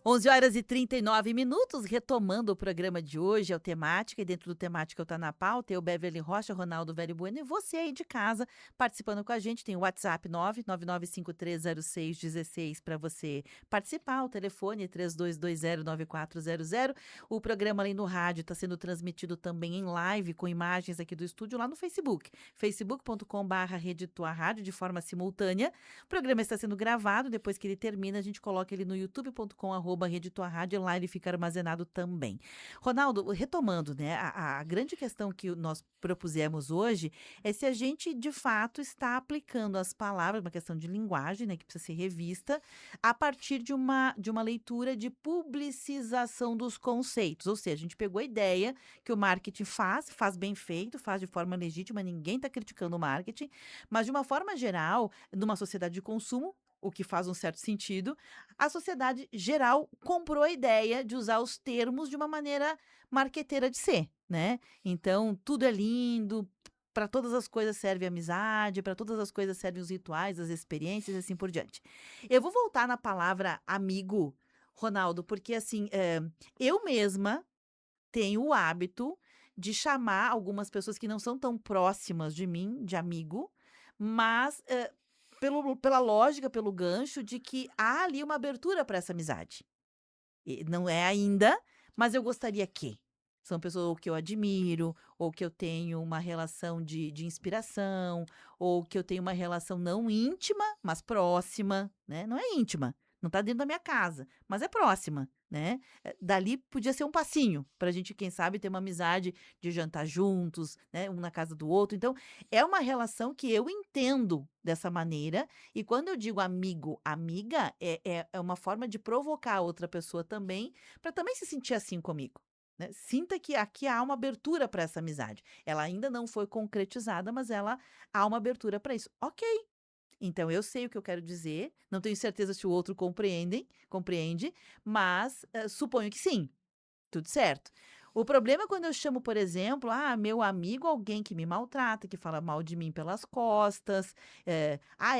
11h39, retomando o programa de hoje, é o Temática, e dentro do Temática eu tá na pauta, eu, Beverly Rocha, Ronaldo Velho Bueno, e você aí de casa participando com a gente, tem o WhatsApp 999530616 para você participar, o telefone 32209400, o programa além do rádio está sendo transmitido também em live, com imagens aqui do estúdio lá no Facebook, facebook.com/Rede Tua Rádio, de forma simultânea, o programa está sendo gravado, depois que ele termina, a gente coloca ele no youtube.com/Rede Tua Rádio, lá ele fica armazenado também. Ronaldo, retomando, né, a grande questão que nós propusemos hoje é se a gente, de fato, está aplicando as palavras, uma questão de linguagem, né, que precisa ser revista, a partir de uma leitura de publicização dos conceitos. Ou seja, a gente pegou a ideia que o marketing faz bem feito, faz de forma legítima, ninguém está criticando o marketing, mas de uma forma geral, numa sociedade de consumo, o que faz um certo sentido, a sociedade geral comprou a ideia de usar os termos de uma maneira marqueteira de ser, né? Então, tudo é lindo, para todas as coisas serve a amizade, para todas as coisas servem os rituais, as experiências e assim por diante. Eu vou voltar na palavra amigo, Ronaldo, porque assim, eu mesma tenho o hábito de chamar algumas pessoas que não são tão próximas de mim, de amigo, mas pela lógica, pelo gancho de que há ali uma abertura para essa amizade. E não é ainda, mas eu gostaria que. São pessoas ou que eu admiro, ou que eu tenho uma relação de inspiração, ou que eu tenho uma relação não íntima, mas próxima, né? Não é íntima, não está dentro da minha casa, mas é próxima, né? Dali podia ser um passinho para a gente, quem sabe, ter uma amizade de jantar juntos, né? Um na casa do outro. Então, é uma relação que eu entendo dessa maneira, e quando eu digo amigo, amiga, é uma forma de provocar a outra pessoa também, para também se sentir assim comigo. Né? Sinta que aqui há uma abertura para essa amizade. Ela ainda não foi concretizada, mas há uma abertura para isso. Ok. Então, eu sei o que eu quero dizer, não tenho certeza se o outro compreende, mas suponho que sim, tudo certo. O problema é quando eu chamo, por exemplo, meu amigo, alguém que me maltrata, que fala mal de mim pelas costas. É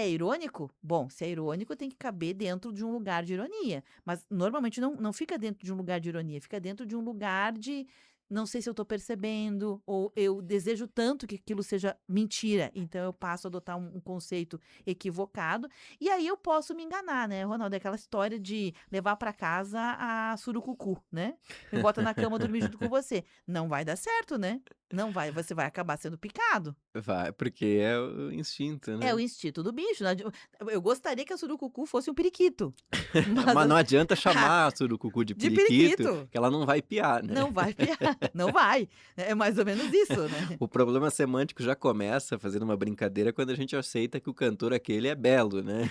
irônico? Bom, se é irônico, tem que caber dentro de um lugar de ironia. Mas normalmente não fica dentro de um lugar de ironia, fica dentro de um lugar de não sei se eu estou percebendo, ou eu desejo tanto que aquilo seja mentira, então eu passo a adotar um conceito equivocado, e aí eu posso me enganar, né, Ronaldo? É aquela história de levar para casa a surucucu, né? Me bota na cama dormir junto com você. Não vai dar certo, né? Não vai, você vai acabar sendo picado. Vai, porque é o instinto, É o né? instinto do bicho, né? Eu gostaria que a surucucu fosse um periquito, mas Mas não adianta chamar a surucucu de de periquito, periquito. que ela não vai piar, né? Não vai piar, não vai. É mais ou menos isso, né? O problema semântico já começa fazendo uma brincadeira quando a gente aceita que o cantor aquele é belo, né?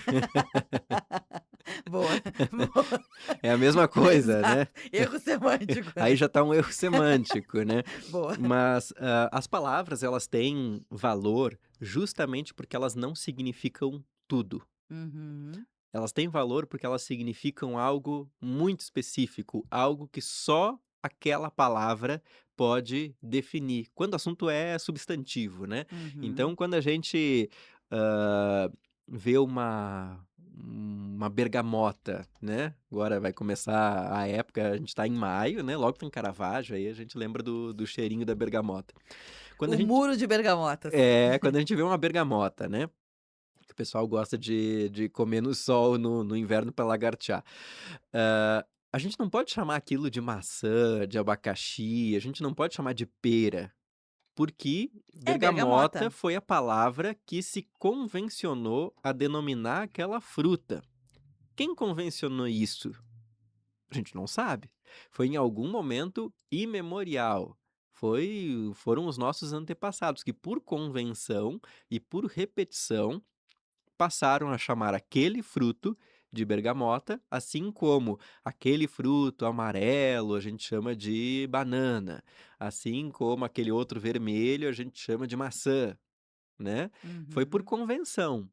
Boa, boa. É a mesma coisa, né? Exato. Erro semântico, Aí né? já tá um erro semântico, né? Boa. Mas as palavras, elas têm valor justamente porque elas não significam tudo. Uhum. Elas têm valor porque elas significam algo muito específico, algo que só aquela palavra pode definir, quando o assunto é substantivo, né? Uhum. Então, quando a gente vê uma bergamota, né? Agora vai começar a época, a gente está em maio, né? Logo tem Caravaggio, aí a gente lembra do cheirinho da bergamota. Quando a O gente, muro de bergamotas. quando a gente vê uma bergamota, né? Que o pessoal gosta de comer no sol no inverno para lagartear. A gente não pode chamar aquilo de maçã, de abacaxi, a gente não pode chamar de pera, porque É bergamota bergamota. foi a palavra que se convencionou a denominar aquela fruta. Quem convencionou isso? A gente não sabe. Foi em algum momento imemorial. Foram os nossos antepassados que, por convenção e por repetição, passaram a chamar aquele fruto de bergamota, assim como aquele fruto amarelo a gente chama de banana, assim como aquele outro vermelho a gente chama de maçã, né? Foi por Uhum. convenção.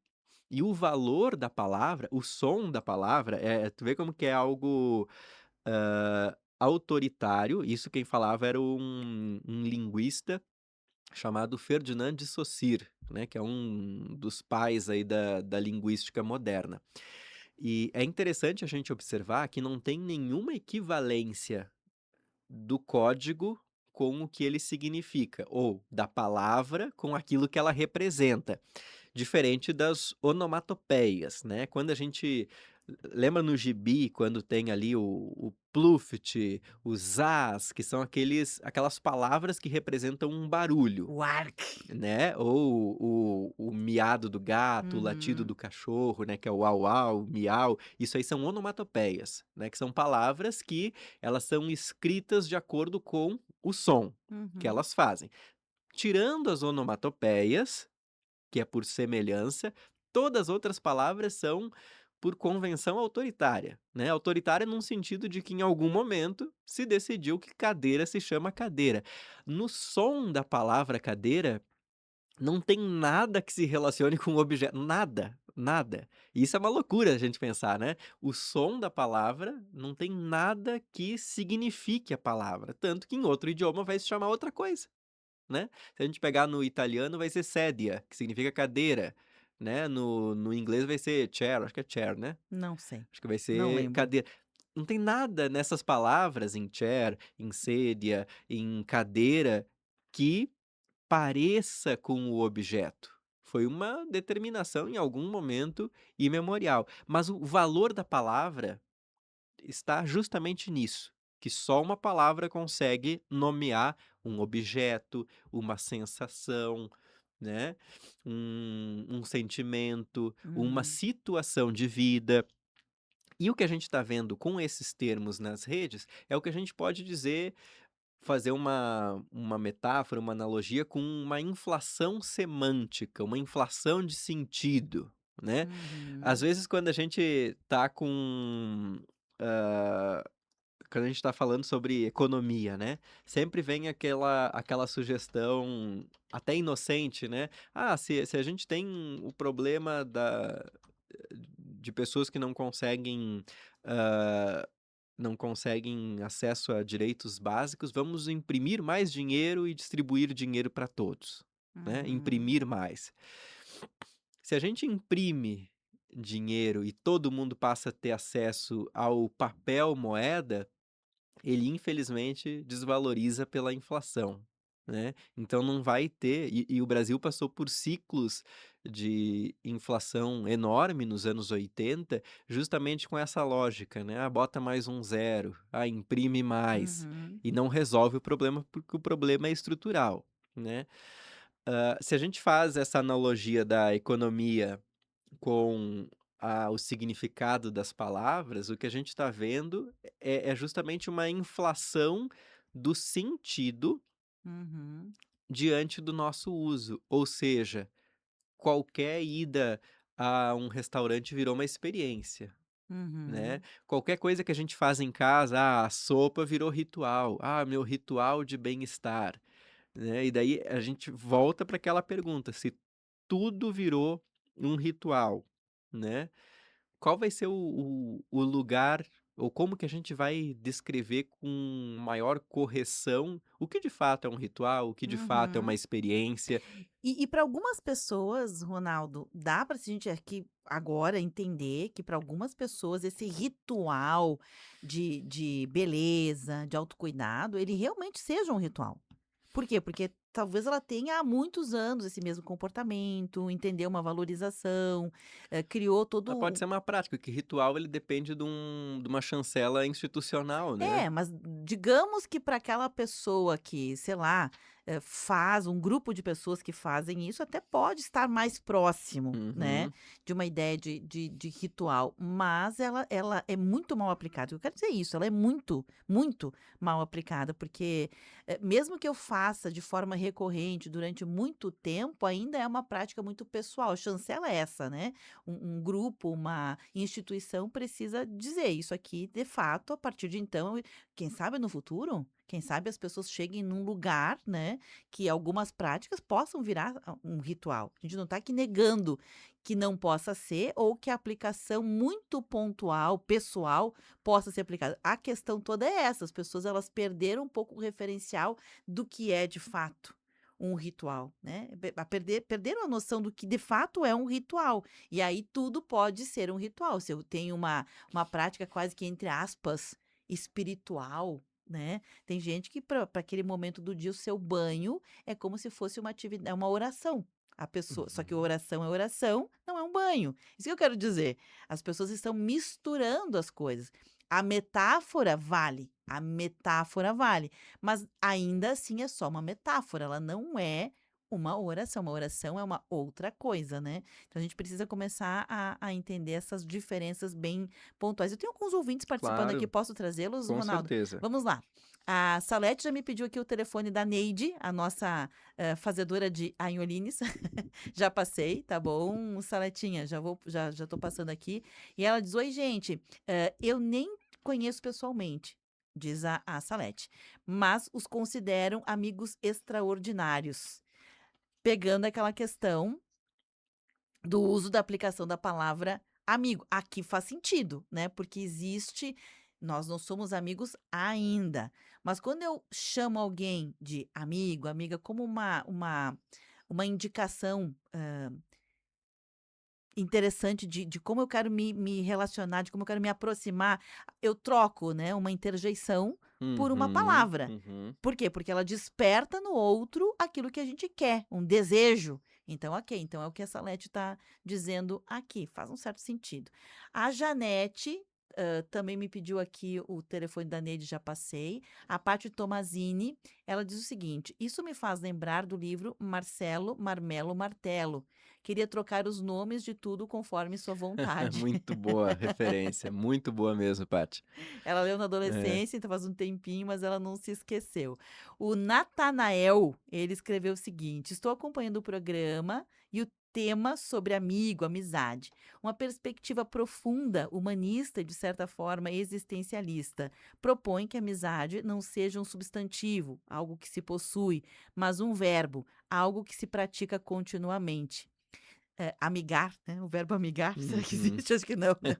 E o valor da palavra, o som da palavra, tu vê como que é algo autoritário. Isso quem falava era um linguista chamado Ferdinand de Saussure, né, que é um dos pais aí da linguística moderna. E é interessante a gente observar que não tem nenhuma equivalência do código com o que ele significa, ou da palavra com aquilo que ela representa. Diferente das onomatopeias, né? Quando a gente lembra no gibi, quando tem ali o pluft, os zás, que são aquelas palavras que representam um barulho, O arc. né? Ou o miado do gato, o latido Uhum. do cachorro, né? Que é o au au, miau. Isso aí são onomatopeias, né? Que são palavras que elas são escritas de acordo com o som que Uhum. elas fazem. Tirando as onomatopeias, que é por semelhança, todas as outras palavras são por convenção autoritária, né? Autoritária num sentido de que em algum momento se decidiu que cadeira se chama cadeira. No som da palavra cadeira, não tem nada que se relacione com o objeto, nada, nada. E isso é uma loucura a gente pensar, né? O som da palavra não tem nada que signifique a palavra, tanto que em outro idioma vai se chamar outra coisa, né? Se a gente pegar no italiano vai ser sedia, que significa cadeira, né? No inglês vai ser chair, acho que é chair, né? Não sei, Acho que vai não ser lembro. cadeira. Não tem nada nessas palavras, em chair, em sedia, em cadeira, que pareça com o objeto. Foi uma determinação em algum momento imemorial. Mas o valor da palavra está justamente nisso, que só uma palavra consegue nomear um objeto, uma sensação, né, um sentimento, uma Uhum. situação de vida. E o que a gente está vendo com esses termos nas redes é o que a gente pode dizer, fazer uma metáfora, uma analogia com uma inflação semântica, uma inflação de sentido, né. Às Uhum. vezes quando a gente tá com, hã, quando a gente tá falando sobre economia, né, sempre vem aquela sugestão até inocente, né: "Ah, se a gente tem o problema de pessoas que hã, não conseguem acesso a direitos básicos, vamos imprimir mais dinheiro e distribuir dinheiro para todos", né, Uhum. imprimir mais. Se a gente imprime dinheiro e todo mundo passa a ter acesso ao papel moeda, ele infelizmente desvaloriza pela inflação, né. Então não vai ter, e o Brasil passou por ciclos de inflação enorme nos anos 80, justamente com essa lógica, né, bota mais um zero, imprime mais, Uhum. e não resolve o problema, porque o problema é estrutural, né. Se a gente faz essa analogia da economia com o significado das palavras, o que a gente está vendo é justamente uma inflação do sentido Uhum. diante do nosso uso. Ou seja, qualquer ida a um restaurante virou uma experiência, né? Uhum. Qualquer coisa que a gente faz em casa, a sopa virou ritual. Meu ritual de bem-estar, né? E daí a gente volta para aquela pergunta: se tudo virou um ritual, né? Qual vai ser o lugar, ou como que a gente vai descrever com maior correção o que de fato é um ritual, o que de fato é uma Uhum. experiência? E para algumas pessoas, Ronaldo, dá para a gente aqui agora entender que para algumas pessoas esse ritual de beleza, de autocuidado, ele realmente seja um ritual. Por quê? Porque talvez ela tenha há muitos anos esse mesmo comportamento, entendeu uma valorização, criou todo Mas pode ser uma prática, que ritual ele depende de uma chancela institucional, né? É, mas digamos que para aquela pessoa que, sei lá, faz um grupo de pessoas que fazem isso, até pode estar mais próximo, né, Uhum. de uma ideia de ritual, mas ela é muito mal aplicada. Eu quero dizer isso, ela é muito, muito mal aplicada, porque, mesmo que eu faça de forma recorrente durante muito tempo, ainda é uma prática muito pessoal. A chancela é essa, né, um grupo, uma instituição precisa dizer: "Isso aqui, de fato, a partir de então", quem sabe no futuro, quem sabe as pessoas cheguem num lugar, né, que algumas práticas possam virar um ritual. A gente não está aqui negando que não possa ser ou que a aplicação muito pontual, pessoal, possa ser aplicada. A questão toda é essa, as pessoas elas perderam um pouco o referencial do que é de fato um ritual, né? Perderam a noção do que de fato é um ritual. E aí tudo pode ser um ritual. Se eu tenho uma prática quase que, entre aspas, espiritual, né? Tem gente que, para aquele momento do dia, o seu banho é como se fosse uma atividade, é uma oração. A pessoa, só que Uhum. oração é oração, não é um banho. Isso que eu quero dizer. As pessoas estão misturando as coisas. A metáfora vale, mas ainda assim é só uma metáfora, ela não é uma oração. Uma oração é uma outra coisa, né? Então a gente precisa começar a entender essas diferenças bem pontuais. Eu tenho alguns ouvintes participando aqui, Claro, posso trazê-los, com Ronaldo? certeza. Vamos lá. A Salete já me pediu aqui o telefone da Neide, a nossa fazedora de anholines. Já passei, tá bom, Saletinha? Já tô passando aqui. E ela diz: Oi, gente, eu nem conheço pessoalmente, diz a Salete, mas os consideram amigos extraordinários. Pegando aquela questão do uso da aplicação da palavra amigo. Aqui faz sentido, né? Porque existe. Nós não somos amigos ainda. Mas quando eu chamo alguém de amigo, amiga, como uma indicação interessante de como eu quero me relacionar, de como eu quero me aproximar, eu troco, né, uma interjeição por uma Uhum, palavra. uhum. Por quê? Porque ela desperta no outro aquilo que a gente quer, um desejo. Então, ok, então é o que a Salete está dizendo aqui, faz um certo sentido. A Janete também me pediu aqui o telefone da Neide, já passei. A Paty Tomazini, ela diz o seguinte: isso me faz lembrar do livro Marcelo Marmelo Martelo. Queria trocar os nomes de tudo conforme sua vontade. Muito boa referência, muito boa mesmo, Paty. Ela leu na É. adolescência, então faz um tempinho, mas ela não se esqueceu. O Natanael, ele escreveu o seguinte: estou acompanhando o programa e o tema sobre amigo, amizade. Uma perspectiva profunda, humanista e, de certa forma, existencialista. Propõe que a amizade não seja um substantivo, algo que se possui, mas um verbo, algo que se pratica continuamente. Amigar, né, o verbo amigar, será que Uhum. existe? Acho que não, né.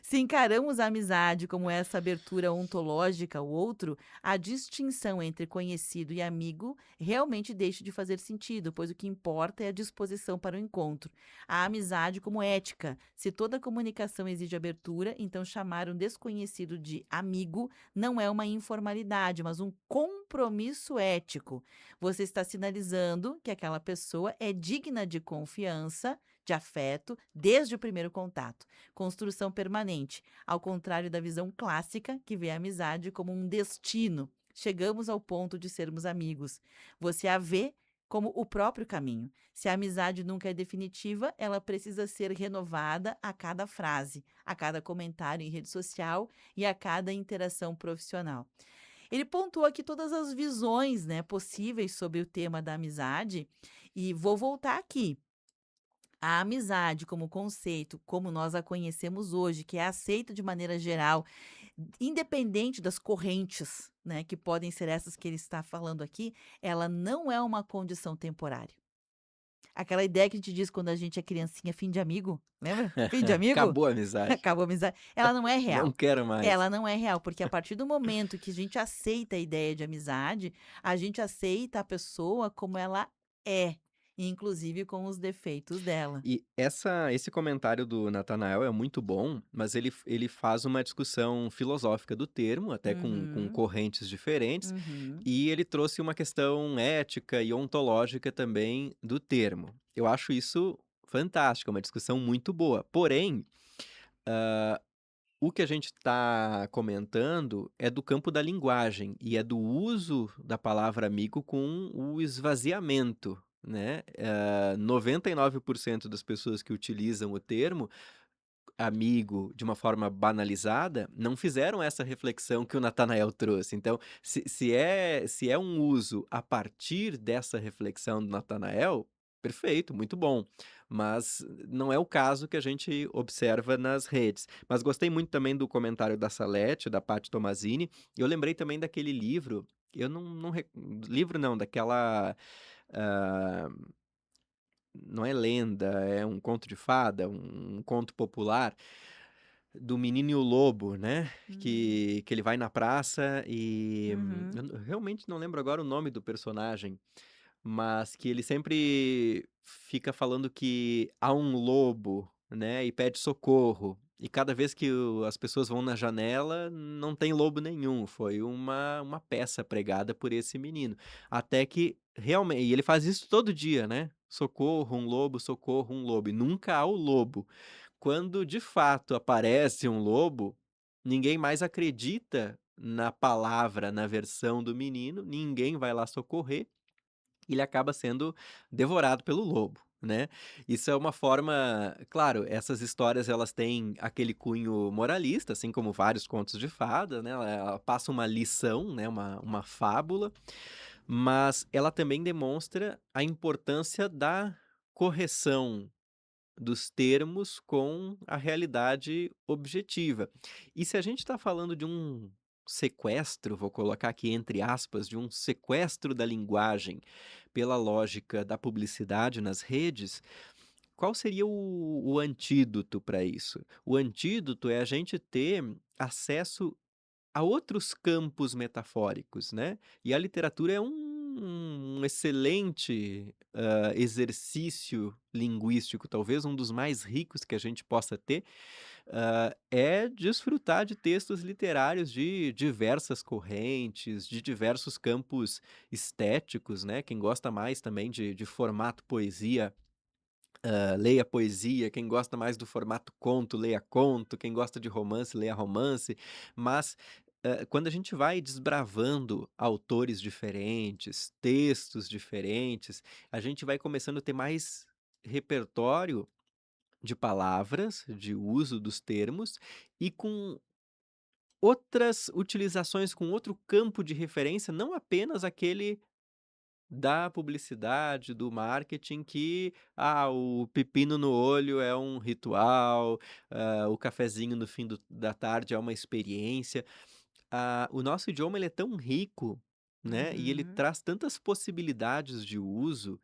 Se encaramos a amizade como essa abertura ontológica ao outro, a distinção entre conhecido e amigo realmente deixa de fazer sentido, pois o que importa é a disposição para o encontro. A amizade como ética. Se toda comunicação exige abertura, então chamar um desconhecido de amigo não é uma informalidade, mas um compromisso ético. Você está sinalizando que aquela pessoa é digna de confiança, de afeto, desde o primeiro contato. Construção permanente, ao contrário da visão clássica, que vê a amizade como um destino. Chegamos ao ponto de sermos amigos. Você a vê como o próprio caminho. Se a amizade nunca é definitiva, ela precisa ser renovada a cada frase, a cada comentário em rede social e a cada interação profissional. Ele pontuou aqui todas as visões, né, possíveis sobre o tema da amizade, e vou voltar aqui. A amizade como conceito, como nós a conhecemos hoje, que é aceita de maneira geral, independente das correntes, né, que podem ser essas que ele está falando aqui, ela não é uma condição temporária. Aquela ideia que a gente diz quando a gente é criancinha, fim de amigo, lembra? Fim de amigo? Acabou a amizade. Acabou a amizade. Ela não é Não real. quero mais. Ela não é real, porque a partir do momento que a gente aceita a ideia de amizade, a gente aceita a pessoa como ela é, inclusive com os defeitos dela. E esse comentário do Natanael é muito bom, mas ele faz uma discussão filosófica do termo, até com Uhum, correntes diferentes, uhum. e ele trouxe uma questão ética e ontológica também do termo. Eu acho isso fantástico, é uma discussão muito boa. Porém, o que a gente está comentando é do campo da linguagem e é do uso da palavra amigo com o esvaziamento, né? 99% das pessoas que utilizam o termo amigo de uma forma banalizada não fizeram essa reflexão que o Natanael trouxe. Então, se é um uso a partir dessa reflexão do Natanael, perfeito, muito bom. Mas não é o caso que a gente observa nas redes. Mas gostei muito também do comentário da Salete, da Paty Tomazini. E eu lembrei também daquele livro, eu livro não, daquela. ah, não é lenda, é um conto de fada, um conto popular do Menino e o Lobo, né, Hum, que ele vai na praça e, uhum. eu realmente não lembro agora o nome do personagem, mas que ele sempre fica falando que há um lobo, né, e pede socorro. E cada vez que as pessoas vão na janela, não tem lobo nenhum. Foi uma peça pregada por esse menino. Até que realmente. E ele faz isso todo dia, né? Socorro, um lobo. E nunca há o lobo. Quando de fato aparece um lobo, ninguém mais acredita na palavra, na versão do menino, ninguém vai lá socorrer, e ele acaba sendo devorado pelo lobo, né. Isso é uma forma claro, essas histórias elas têm aquele cunho moralista, assim como vários contos de fada, né, ela passa uma lição, né, uma fábula, mas ela também demonstra a importância da correção dos termos com a realidade objetiva. E se a gente está falando de um sequestro, vou colocar aqui entre aspas, de um sequestro da linguagem pela lógica da publicidade nas redes, qual seria o antídoto para isso? O antídoto é a gente ter acesso a outros campos metafóricos, né, e a literatura é um excelente, exercício linguístico, talvez um dos mais ricos que a gente possa ter, é desfrutar de textos literários de diversas correntes, de diversos campos estéticos, né, quem gosta mais também de formato poesia, leia poesia, quem gosta mais do formato conto, leia conto, quem gosta de romance, leia romance, mas, quando a gente vai desbravando autores diferentes, textos diferentes, a gente vai começando a ter mais repertório de palavras, de uso dos termos, e com outras utilizações, com outro campo de referência, não apenas aquele da publicidade, do marketing que, o pepino no olho é um ritual, o cafezinho no fim da tarde é uma experiência. O nosso idioma ele é tão rico, né, e ele Uhum. traz tantas possibilidades de uso,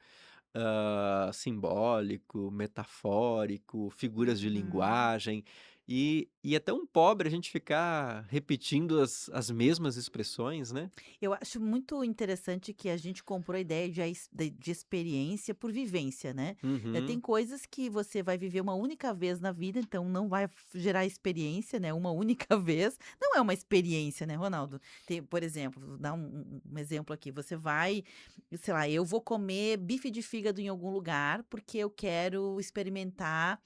simbólico, metafórico, figuras de Uhum. linguagem, e é tão pobre a gente ficar repetindo as mesmas expressões, né. Eu acho muito interessante que a gente comprou a ideia de experiência por vivência, né. Tem Uhum. coisas que você vai viver uma única vez na vida, então não vai gerar experiência, né, uma única vez. Não é uma experiência, né, Ronaldo? Tem, por exemplo, vou dar um exemplo aqui, você vai, sei lá, eu vou comer bife de fígado em algum lugar, porque eu quero experimentar,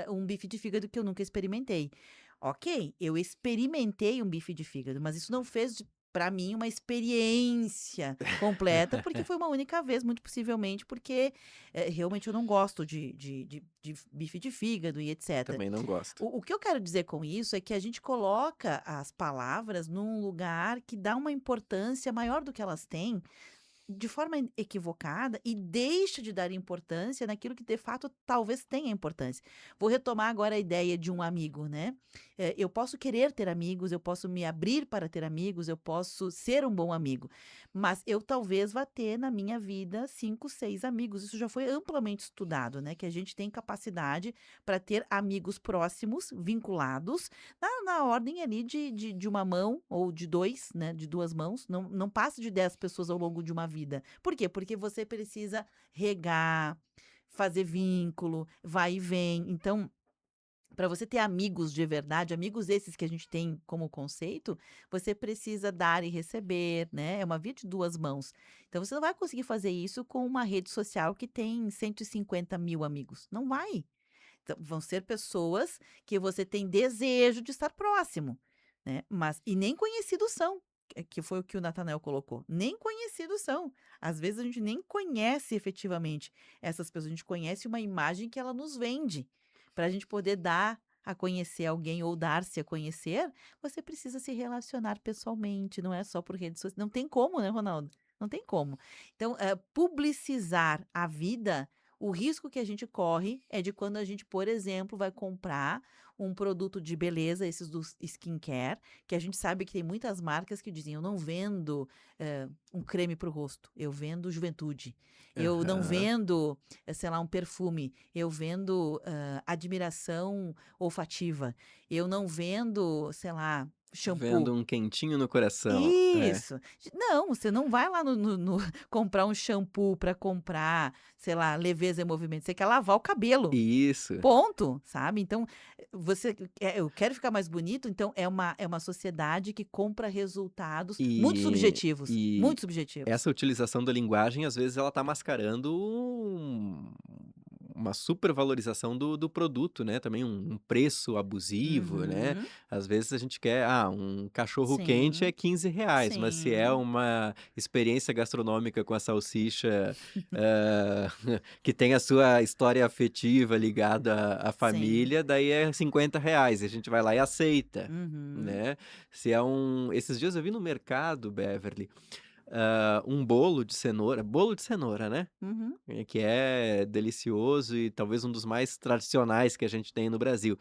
um bife de fígado que eu nunca experimentei. Ok, eu experimentei um bife de fígado, mas isso não fez para mim uma experiência completa, porque foi uma única vez, muito possivelmente, porque, realmente eu não gosto de bife de fígado e etcétera. Também não gosto. O que eu quero dizer com isso é que a gente coloca as palavras num lugar que dá uma importância maior do que elas têm, de forma equivocada, e deixa de dar importância naquilo que de fato talvez tenha importância. Vou retomar agora a ideia de um amigo, né? Eu posso querer ter amigos, eu posso me abrir para ter amigos, eu posso ser um bom amigo, mas eu talvez vá ter na minha vida 5, 6 amigos. Isso já foi amplamente estudado, né? Que a gente tem capacidade para ter amigos próximos, vinculados, na ordem ali de uma mão ou de 2, né, de 2 mãos, não passa de 10 pessoas ao longo de uma vida. Por quê? Porque você precisa regar, fazer vínculo, vai e vem. Então, para você ter amigos de verdade, amigos esses que a gente tem como conceito, você precisa dar e receber, né, é uma via de 2 mãos. Então você não vai conseguir fazer isso com uma rede social que tem 150.000 amigos, não vai. Então, vão ser pessoas que você tem desejo de estar próximo, né, mas e nem conhecidos são, que foi o que o Natanael colocou, nem conhecidos são. Às vezes a gente nem conhece efetivamente essas pessoas, a gente conhece uma imagem que ela nos vende. Para a gente poder dar a conhecer alguém ou dar-se a conhecer, você precisa se relacionar pessoalmente, não é só por redes sociais, não tem como, né, Ronaldo? Não tem como. Então, publicizar a vida, o risco que a gente corre é de quando a gente, por exemplo, vai comprar um produto de beleza, esses do skincare, que a gente sabe que tem muitas marcas que dizem: "Eu não vendo, um creme para o rosto, eu vendo juventude. Eu não Aham. vendo, sei lá, um perfume, eu vendo, admiração olfativa. Eu não vendo, sei lá, shampoo. Vendo um quentinho no coração. Isso. Não, você não vai lá comprar um shampoo para comprar, sei lá, leveza em movimento. Você quer lavar o cabelo. Isso. Ponto, sabe? Então, eu quero ficar mais bonito, então é uma sociedade que compra resultados muito subjetivos. E Muito subjetivos. essa utilização da linguagem, às vezes, ela tá mascarando uma supervalorização do produto, né? Também um preço abusivo, né? Uhum. Às vezes a gente quer, um cachorro quente é Sim, R$ 15, mas se é sim. uma experiência gastronômica com a salsicha que tem a sua história afetiva ligada à Sim. família, daí é R$ 50, e a gente vai lá e aceita, Uhum. né? Se é Esses dias eu vi no mercado, Beverly, um bolo de cenoura, né? Uhum. Que é delicioso e talvez um dos mais tradicionais que a gente tem no Brasil.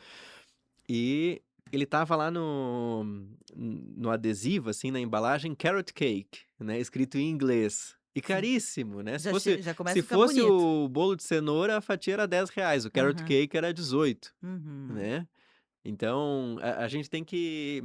E ele tava lá no adesivo, assim, na embalagem, carrot cake, né? Escrito em inglês. E Sim. caríssimo, né? Já começa Se a ficar fosse bonito. o bolo de cenoura, a fatia era R$ 10, o carrot Aham. cake era 18, Uhum. né? Então, a gente tem que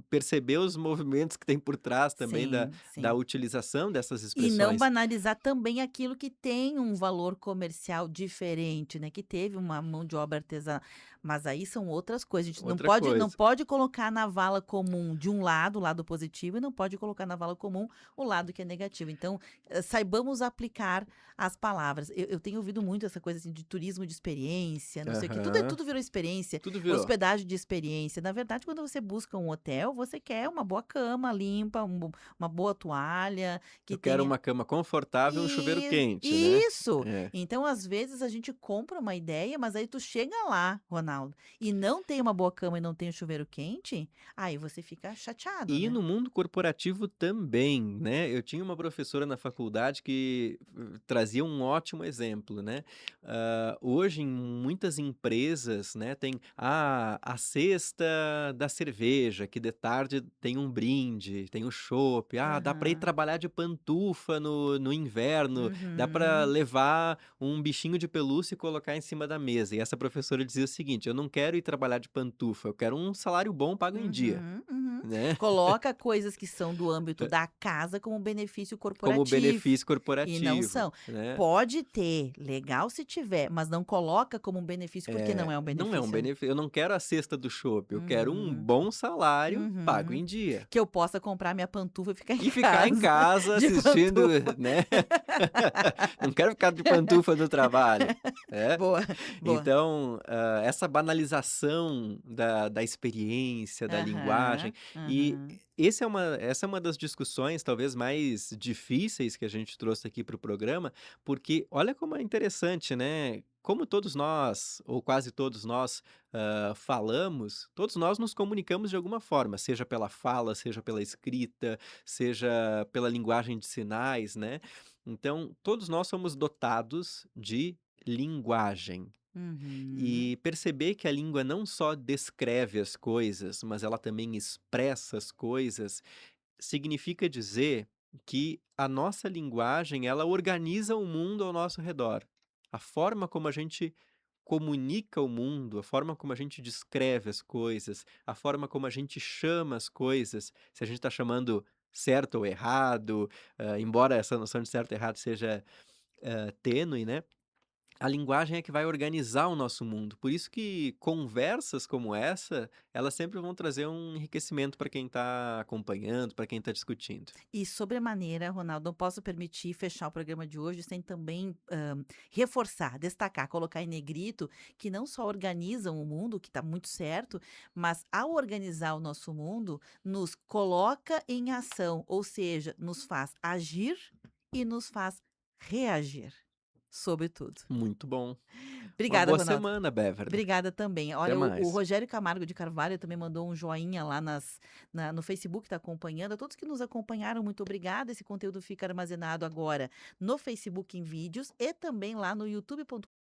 perceber os movimentos que tem por trás também da Sim. utilização dessas E não expressões. banalizar também aquilo que tem um valor comercial diferente, né, que teve uma mão de obra artesanal. Mas aí são outras coisas, a gente Outra não coisa. pode colocar na vala comum de um lado, o lado positivo, e não pode colocar na vala comum o lado que é negativo. Então, saibamos aplicar as palavras. Eu tenho ouvido muito essa coisa assim de turismo de experiência, não sei o quê. Aham. Tudo virou experiência. Tudo virou. Hospedagem de experiência. Na verdade, quando você busca um hotel, você quer uma boa cama limpa, uma boa toalha, que Eu quero tenha uma cama confortável e um chuveiro quente, né? Isso! É. Então, às vezes, a gente compra uma ideia, mas aí tu chega lá, Ronaldo, e não tem uma boa cama e não tem um chuveiro quente, aí você fica chateado, E né? no mundo corporativo também, né? Eu tinha uma professora na faculdade que trazia um ótimo exemplo, né? Hoje, em muitas empresas, né, tem a cesta da cerveja, que de tarde tem um brinde, tem o chopp. Dá para ir Aham. trabalhar de pantufa no inverno, dá para Uhum. levar um bichinho de pelúcia e colocar em cima da mesa. E essa professora dizia o seguinte: eu não quero ir trabalhar de pantufa, eu quero um salário bom pago em dia, Uhum. né? Coloca coisas que são do âmbito da casa como benefício Como corporativo. benefício E não corporativo, são. né? Pode ter, legal se tiver, mas não coloca como um benefício, porque não é um Não é um benefício, né? benefício. Eu não quero a cesta do chopp, eu quero um Uhum. bom salário pago Uhum. em dia. Que eu possa comprar minha pantufa e ficar em E ficar em casa de assistindo, pantufa. né? Não quero ficar de pantufa no trabalho, né? Boa, boa. Então, essa banalização da experiência, da linguagem, Aham, e aham. essa é uma das discussões talvez mais difíceis que a gente trouxe aqui para o programa, porque olha como é interessante, né? Como todos nós, ou quase todos nós, falamos, todos nós nos comunicamos de alguma forma, seja pela fala, seja pela escrita, seja pela linguagem de sinais, né? Então, todos nós somos dotados de linguagem. Uhum. E perceber que a língua não só descreve as coisas, mas ela também expressa as coisas, significa dizer que a nossa linguagem, ela organiza o mundo ao nosso redor. A forma como a gente comunica o mundo, a forma como a gente descreve as coisas, a forma como a gente chama as coisas, se a gente está chamando certo ou errado, embora essa noção de certo e errado seja tênue, né? A linguagem é que vai organizar o nosso mundo. Por isso que conversas como essa, elas sempre vão trazer um enriquecimento para quem está acompanhando, para quem está discutindo. E sobremaneira, Ronaldo, não posso permitir fechar o programa de hoje sem também reforçar, destacar, colocar em negrito que não só organizam o mundo, que está muito certo, mas ao organizar o nosso mundo, nos coloca em ação, ou seja, nos faz agir e nos faz reagir, sobretudo. Muito bom. Uma Obrigada, boa Ronaldo. semana, Beverly. Obrigada também. Até Olha, o mais. Rogério Camargo de Carvalho também mandou um joinha lá no Facebook, está acompanhando. A todos que nos acompanharam, muito obrigada. Esse conteúdo fica armazenado agora no Facebook em vídeos e também lá no youtube.com